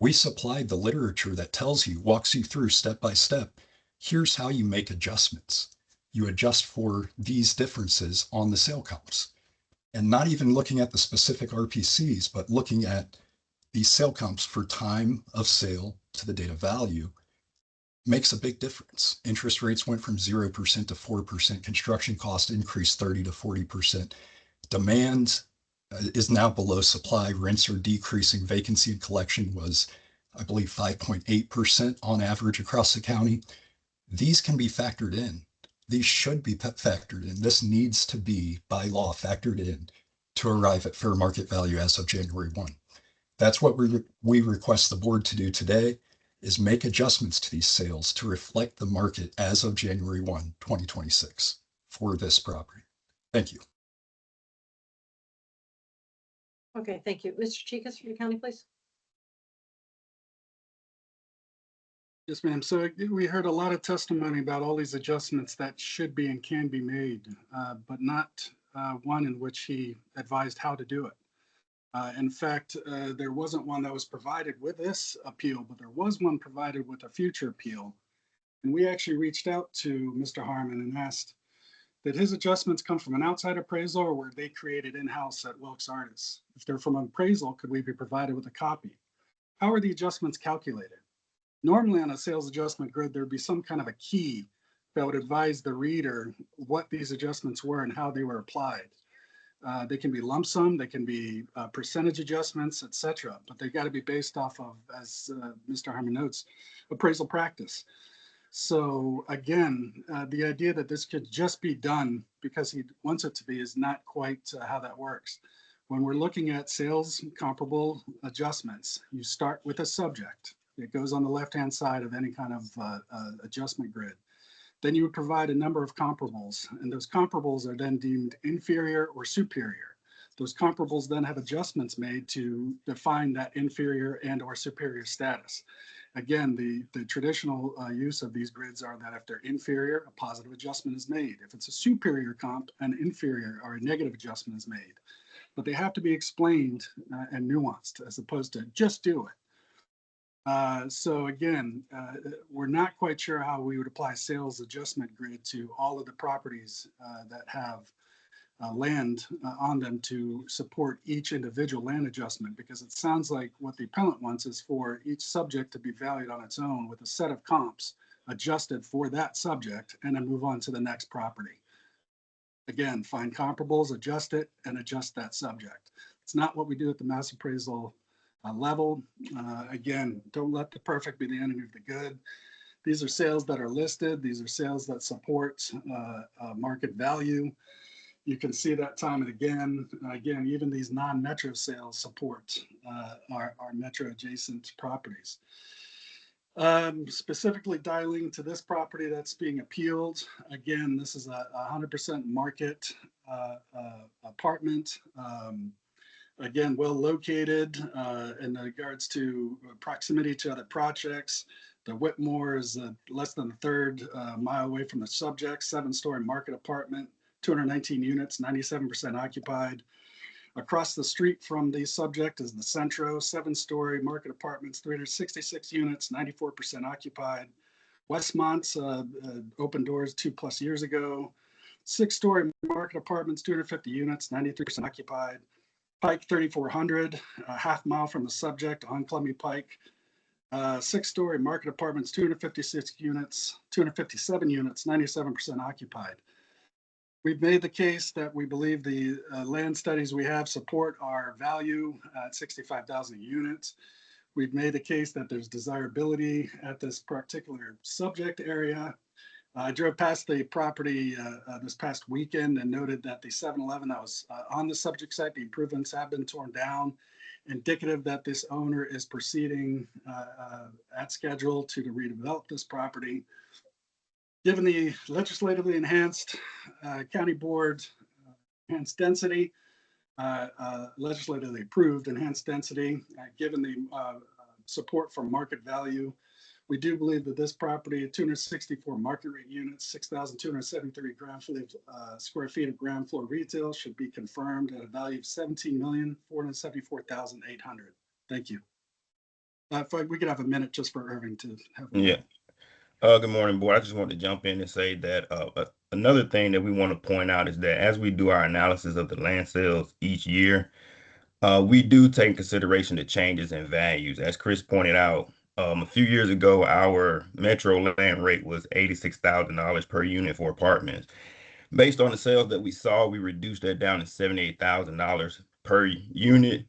We supplied the literature that tells you, walks you through step by step. Here's how you make adjustments. You adjust for these differences on the sale comps. And not even looking at the specific RPCs, but looking at these sale comps for time of sale to the date of value makes a big difference. Interest rates went from 0% to 4%. Construction cost increased 30 to 40%. Demand is now below supply. Rents are decreasing. Vacancy and collection was, I believe, 5.8% on average across the county. These can be factored in. These should be factored in. This needs to be, by law, factored in to arrive at fair market value as of January 1. That's what we request the board to do today, is make adjustments to these sales to reflect the market as of January 1, 2026 for this property. Thank you. Okay, thank you. Mr. Chikas from the county, please. Yes, ma'am. So we heard a lot of testimony about all these adjustments that should be and can be made, but not one in which he advised how to do it. In fact, there wasn't one that was provided with this appeal, but there was one provided with a future appeal. And we actually reached out to Mr. Harmon and asked, did his adjustments come from an outside appraisal or were they created in-house at Wilkes Artis? If they're from an appraisal, could we be provided with a copy? How are the adjustments calculated? Normally on a sales adjustment grid, there'd be some kind of a key that would advise the reader what these adjustments were and how they were applied. They can be lump sum, they can be percentage adjustments, etc. But they got to be based off of, as Mr. Harmon notes, appraisal practice. So again, the idea that this could just be done because he wants it to be is not quite how that works. When we're looking at sales comparable adjustments, you start with a subject. It goes on the left-hand side of any kind of adjustment grid. Then you would provide a number of comparables, and those comparables are then deemed inferior or superior. Those comparables then have adjustments made to define that inferior and or superior status. Again, the traditional use of these grids are that if they're inferior, a positive adjustment is made. If it's a superior comp, an inferior or a negative adjustment is made. But they have to be explained and nuanced as opposed to just do it. So again, we're not quite sure how we would apply sales adjustment grid to all of the properties that have land on them to support each individual land adjustment, because it sounds like what the appellant wants is for each subject to be valued on its own with a set of comps adjusted for that subject and then move on to the next property. Again, find comparables, adjust it, and adjust that subject. It's not what we do at the mass appraisal level. Again, don't let the perfect be the enemy of the good. These are sales that are listed. These are sales that support market value. You can see that time and again. Again, even these non-metro sales support our metro adjacent properties. Specifically dialing to this property that's being appealed. Again, this is a 100% market apartment. Again, well located in regards to proximity to other projects. The Whitmore is less than a third mile away from the subject, 7-story market apartment, 219 units, 97% occupied. Across the street from the subject is the Centro, 7-story market apartments, 366 units, 94% occupied. Westmont's opened doors 2+ years ago. 6-story market apartments, 250 units, 93% occupied. Pike 3400, a half mile from the subject on Columbia Pike. 6-story market apartments, 256 units, 257 units, 97% occupied. We've made the case that we believe the land studies we have support our value at 65,000 units. We've made the case that there's desirability at this particular subject area. I drove past the property this past weekend and noted that the 7-Eleven that was on the subject site, the improvements have been torn down, indicative that this owner is proceeding at schedule to redevelop this property. Given the legislatively enhanced county board enhanced density, legislatively approved enhanced density, given the support for market value, we do believe that this property at 264 market rate units, 6,273 square feet of ground floor retail should be confirmed at a value of $17,474,800. Thank you. If we could have a minute just for Irving to have. Yeah. Good morning, board. I just want to jump in and say that another thing that we want to point out is that as we do our analysis of the land sales each year, we do take in consideration the changes in values. As Chris pointed out, a few years ago, our metro land rate was $86,000 per unit for apartments. Based on the sales that we saw, we reduced that down to $78,000 per unit.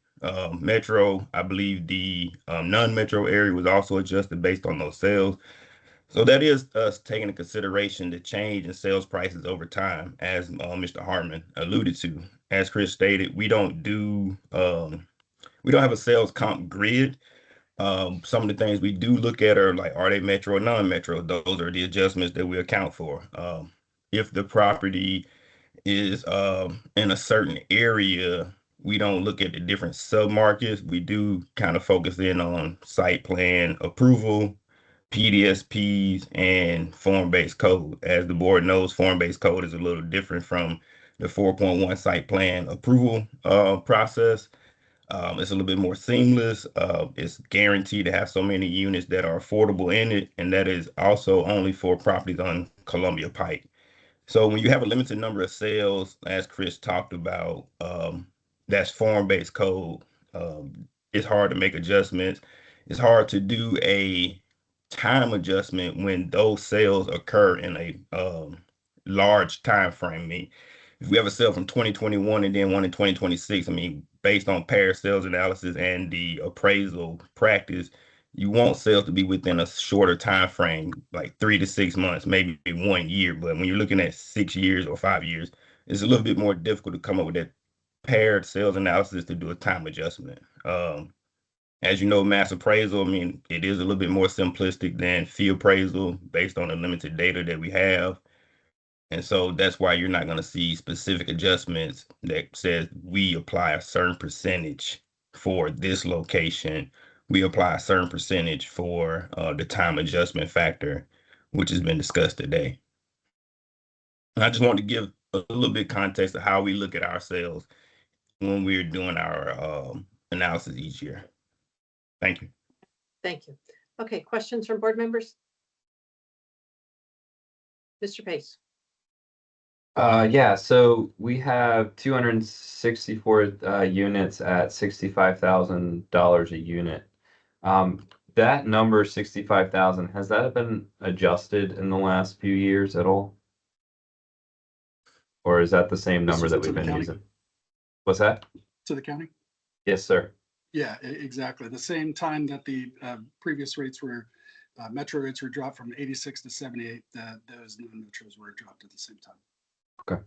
Metro, I believe the non-metro area was also adjusted based on those sales. So that is us taking into consideration the change in sales prices over time, as Mr. Hartman alluded to. As Chris stated, we don't have a sales comp grid. Some of the things we do look at are like, are they metro or non-metro? Those are the adjustments that we account for. If the property is in a certain area, we don't look at the different submarkets. We do kind of focus in on site plan approval, PDSPs, and form-based code. As the board knows, form-based code is a little different from the 4.1 site plan approval process. It's a little bit more seamless. It's guaranteed to have so many units that are affordable in it, and that is also only for properties on Columbia Pike. So when you have a limited number of sales, as Chris talked about, that's form-based code. It's hard to make adjustments. It's hard to do a time adjustment when those sales occur in a large time frame. I mean, if we have a sale from 2021 and then one in 2026, I mean, based on paired sales analysis and the appraisal practice, you want sales to be within a shorter time frame, like 3 to 6 months, maybe 1 year. But when you're looking at 6 years or 5 years, it's a little bit more difficult to come up with that paired sales analysis to do a time adjustment. As you know, mass appraisal, I mean, it is a little bit more simplistic than fee appraisal based on the limited data that we have. And so that's why you're not going to see specific adjustments that says we apply a certain percentage for this location. We apply a certain percentage for the time adjustment factor, which has been discussed today. And I just want to give a little bit of context of how we look at our sales when we're doing our analysis each year. Thank you. Thank you. Okay, questions from board members? Mr. Pace. Yeah, so we have 264 units at $65,000 a unit. That number, 65,000, has that been adjusted in the last few years at all? Or is that the same number that we've been using? What's that? To the county? Yes, sir. Yeah, exactly. The same time that the previous rates were, metro rates were dropped from 86 to 78, those non-metros were dropped at the same time. Okay.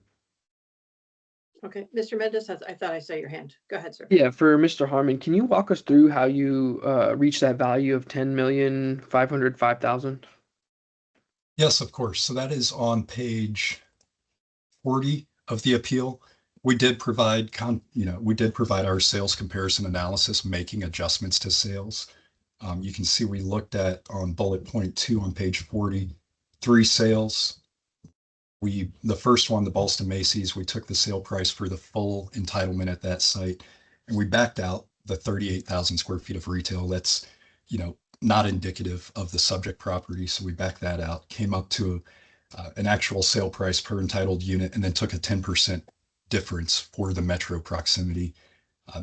Okay, Mr. Mendes, I thought I saw your hand. Go ahead, sir. Yeah, for Mr. Harmon, can you walk us through how you reach that value of $10,505,000? Yes, of course. So that is on page 40 of the appeal. We did provide our sales comparison analysis, making adjustments to sales. You can see we looked at on bullet point 2 on page 40, 3 sales. The first one, the Ballston Macy's, we took the sale price for the full entitlement at that site, and we backed out the 38,000 square feet of retail. That's, not indicative of the subject property. So we backed that out, came up to an actual sale price per entitled unit, and then took a 10% difference for the metro proximity.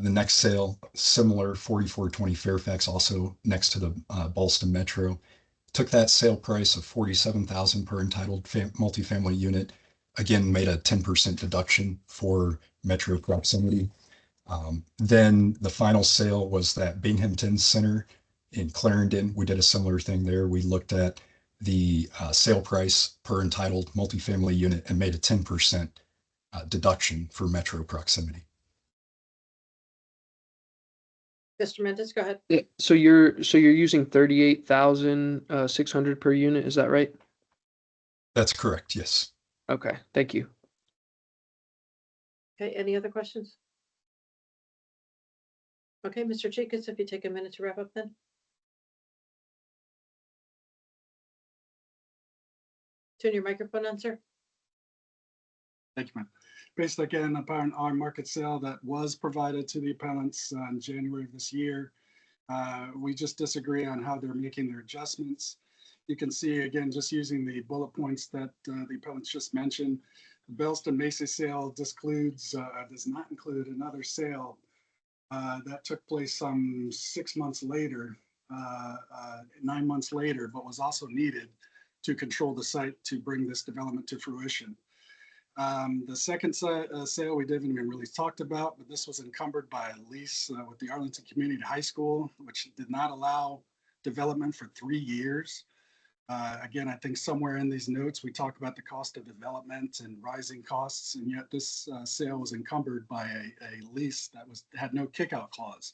The next sale, similar, 4420 Fairfax, also next to the Ballston Metro, took that sale price of $47,000 per entitled multifamily unit, again, made a 10% deduction for metro proximity. Then the final sale was that Binghamton Center in Clarendon. We did a similar thing there. We looked at the sale price per entitled multifamily unit and made a 10% deduction for metro proximity. Mr. Mendez, go ahead. Yeah, so you're using 38,600 per unit, is that right? That's correct, yes. Okay, thank you. Okay, any other questions? Okay, Mr. Chicas, if you take a minute to wrap up then. Turn your microphone on, sir. Thank you, ma'am. Based again upon our market sale that was provided to the appellants in January of this year, we just disagree on how they're making their adjustments. You can see again, just using the bullet points that the appellants just mentioned, the Bellston Macy sale does not include another sale that took place some 6 months later, 9 months later, but was also needed to control the site to bring this development to fruition. The second sale we didn't even really talked about, but this was encumbered by a lease with the Arlington Community High School, which did not allow development for 3 years. Again, I think somewhere in these notes, we talk about the cost of development and rising costs, and yet this sale was encumbered by a lease that had no kickout clause.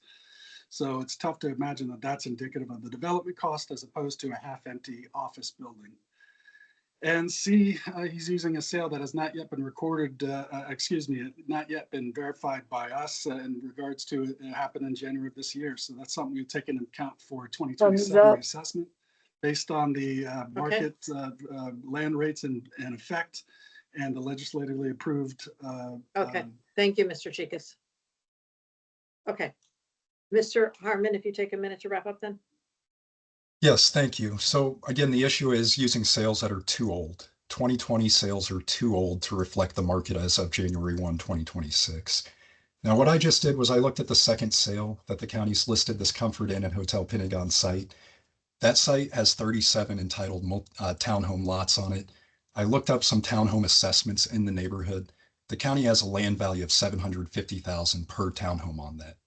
So it's tough to imagine that that's indicative of the development cost as opposed to a half-empty office building. And C, he's using a sale that has not yet been recorded, not yet been verified by us in regards to it happened in January of this year. So that's something we've taken into account for 2027 assessment based on the market land rates in effect and the legislatively approved. Okay, thank you, Mr. Chicas. Okay, Mr. Harmon, if you take a minute to wrap up then. Yes, thank you. So again, the issue is using sales that are too old. 2020 sales are too old to reflect the market as of January 1, 2026. Now, what I just did was I looked at the second sale that the county's listed, this Comfort Inn and Hotel Pentagon site. That site has 37 entitled townhome lots on it. I looked up some townhome assessments in the neighborhood. The county has a land value of $750,000 per townhome on that.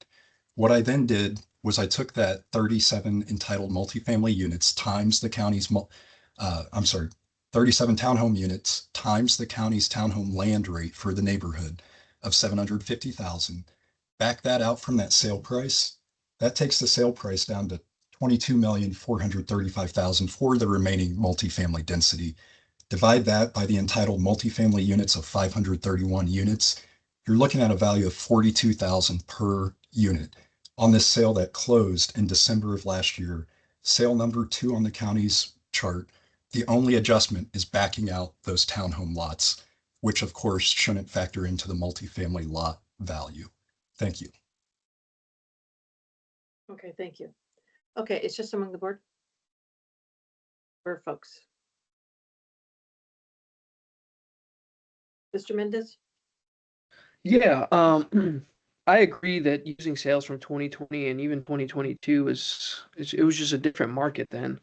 What I then did was I took that 37 entitled multifamily units times the county's, 37 townhome units times the county's townhome land rate for the neighborhood of $750,000. Back that out from that sale price. That takes the sale price down to $22,435,000 for the remaining multifamily density. Divide that by the entitled multifamily units of 531 units. You're looking at a value of $42,000 per unit. On this sale that closed in December of last year, sale number 2 on the county's chart, the only adjustment is backing out those townhome lots, which of course shouldn't factor into the multifamily lot value. Thank you. Okay, thank you. Okay, it's just among the board or folks. Mr. Mendez? Yeah, I agree that using sales from 2020 and even 2022 it was just a different market then.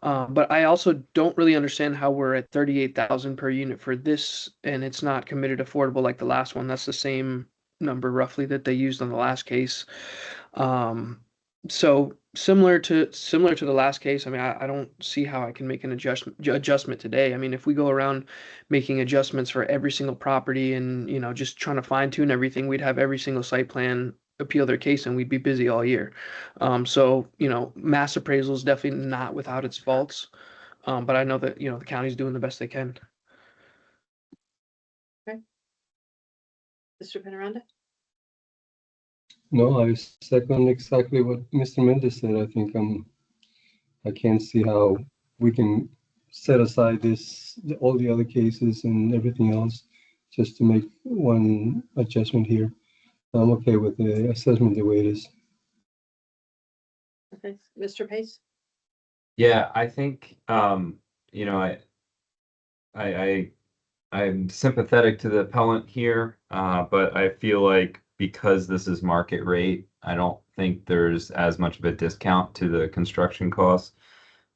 But I also don't really understand how we're at 38,000 per unit for this and it's not committed affordable like the last one. That's the same number roughly that they used on the last case. So similar to the last case, I mean, I don't see how I can make an adjustment today. I mean, if we go around making adjustments for every single property and, you know, just trying to fine tune everything, we'd have every single site plan appeal their case and we'd be busy all year. So, you know, mass appraisal is definitely not without its faults. But I know that, you know, the county's doing the best they can. Okay. Mr. Penaranda? No, I second exactly what Mr. Mendez said. I think I can't see how we can set aside all the other cases and everything else just to make one adjustment here. I'm okay with the assessment the way it is. Okay, Mr. Pace? Yeah, I think you know, I'm sympathetic to the appellant here, but I feel like because this is market rate, I don't think there's as much of a discount to the construction costs.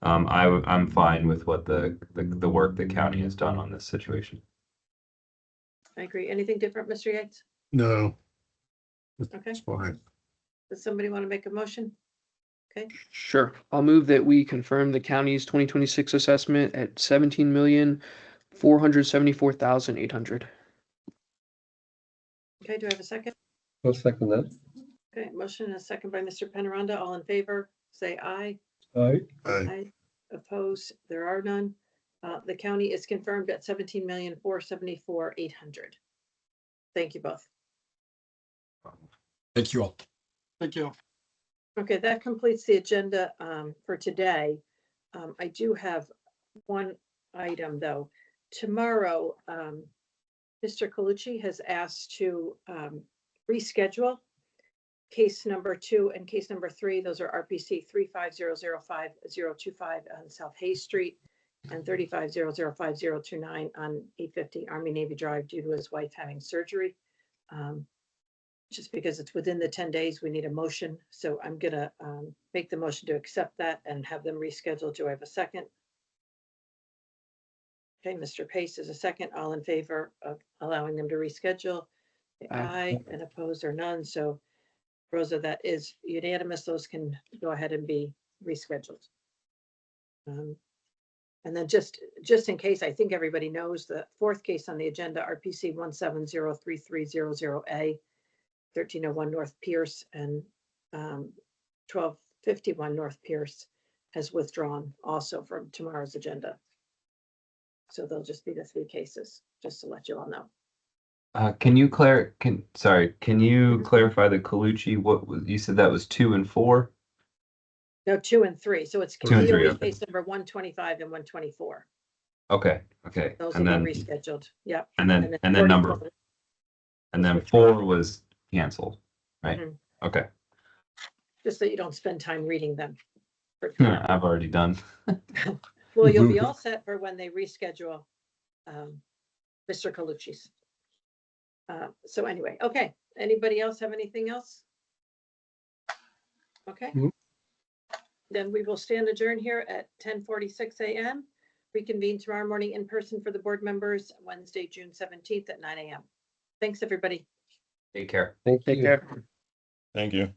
I'm fine with what the work the county has done on this situation. I agree. Anything different, Mr. Yates? No. Okay. It's fine. Does somebody want to make a motion? Okay, Sure. I'll move that we confirm the county's 2026 assessment at 17,474,800. okay, do I have a second? I'll second that. Okay, motion and a second by Mr. Penaranda. All in favor, say aye. Aye. Aye. Opposed, there are none. The county is confirmed at 17,474,800. Thank you both. Thank you all. Thank you. Okay, that completes the agenda for today. I do have one item, though. Tomorrow, Mr. Colucci has asked to reschedule case number 2 and case number 3. Those are RPC 35005025 on South Hayes Street and 35005029 on 850 Army Navy Drive due to his wife having surgery. Just because it's within the 10 days, we need a motion. So I'm gonna make the motion to accept that and have them rescheduled. Do I have a second? Okay, Mr. Pace is a second. All in favor of allowing them to reschedule? Aye, and opposed or none. So Rosa, that is unanimous. Those can go ahead and be rescheduled. And then just in case, I think everybody knows the 4th case on the agenda, RPC 1703300A, 1301 North Pierce and 1251 North Pierce has withdrawn also from tomorrow's agenda. So they'll just be the 3 cases, just to let you all know. Can you clarify the Colucci? What was, you said that was 2 and 4? No, 2 and 3. So it's 2 and 3, BOE okay. case number 125 and 124. Okay. Those And will then be rescheduled. Yep. and then 44 and then 4 was canceled, right? Mhm. Okay. Just so you don't spend time reading them. I've already done. Well, you'll be all set for when they reschedule Mr. Colucci's. So anyway, okay. Anybody else have anything else? Okay. Nope. Then we will stand adjourned here at 10:46 a.m. Reconvene tomorrow morning in person for the board members, Wednesday, June 17th at 9 a.m. Thanks, everybody. Take care. Thank Take you. care. Thank you.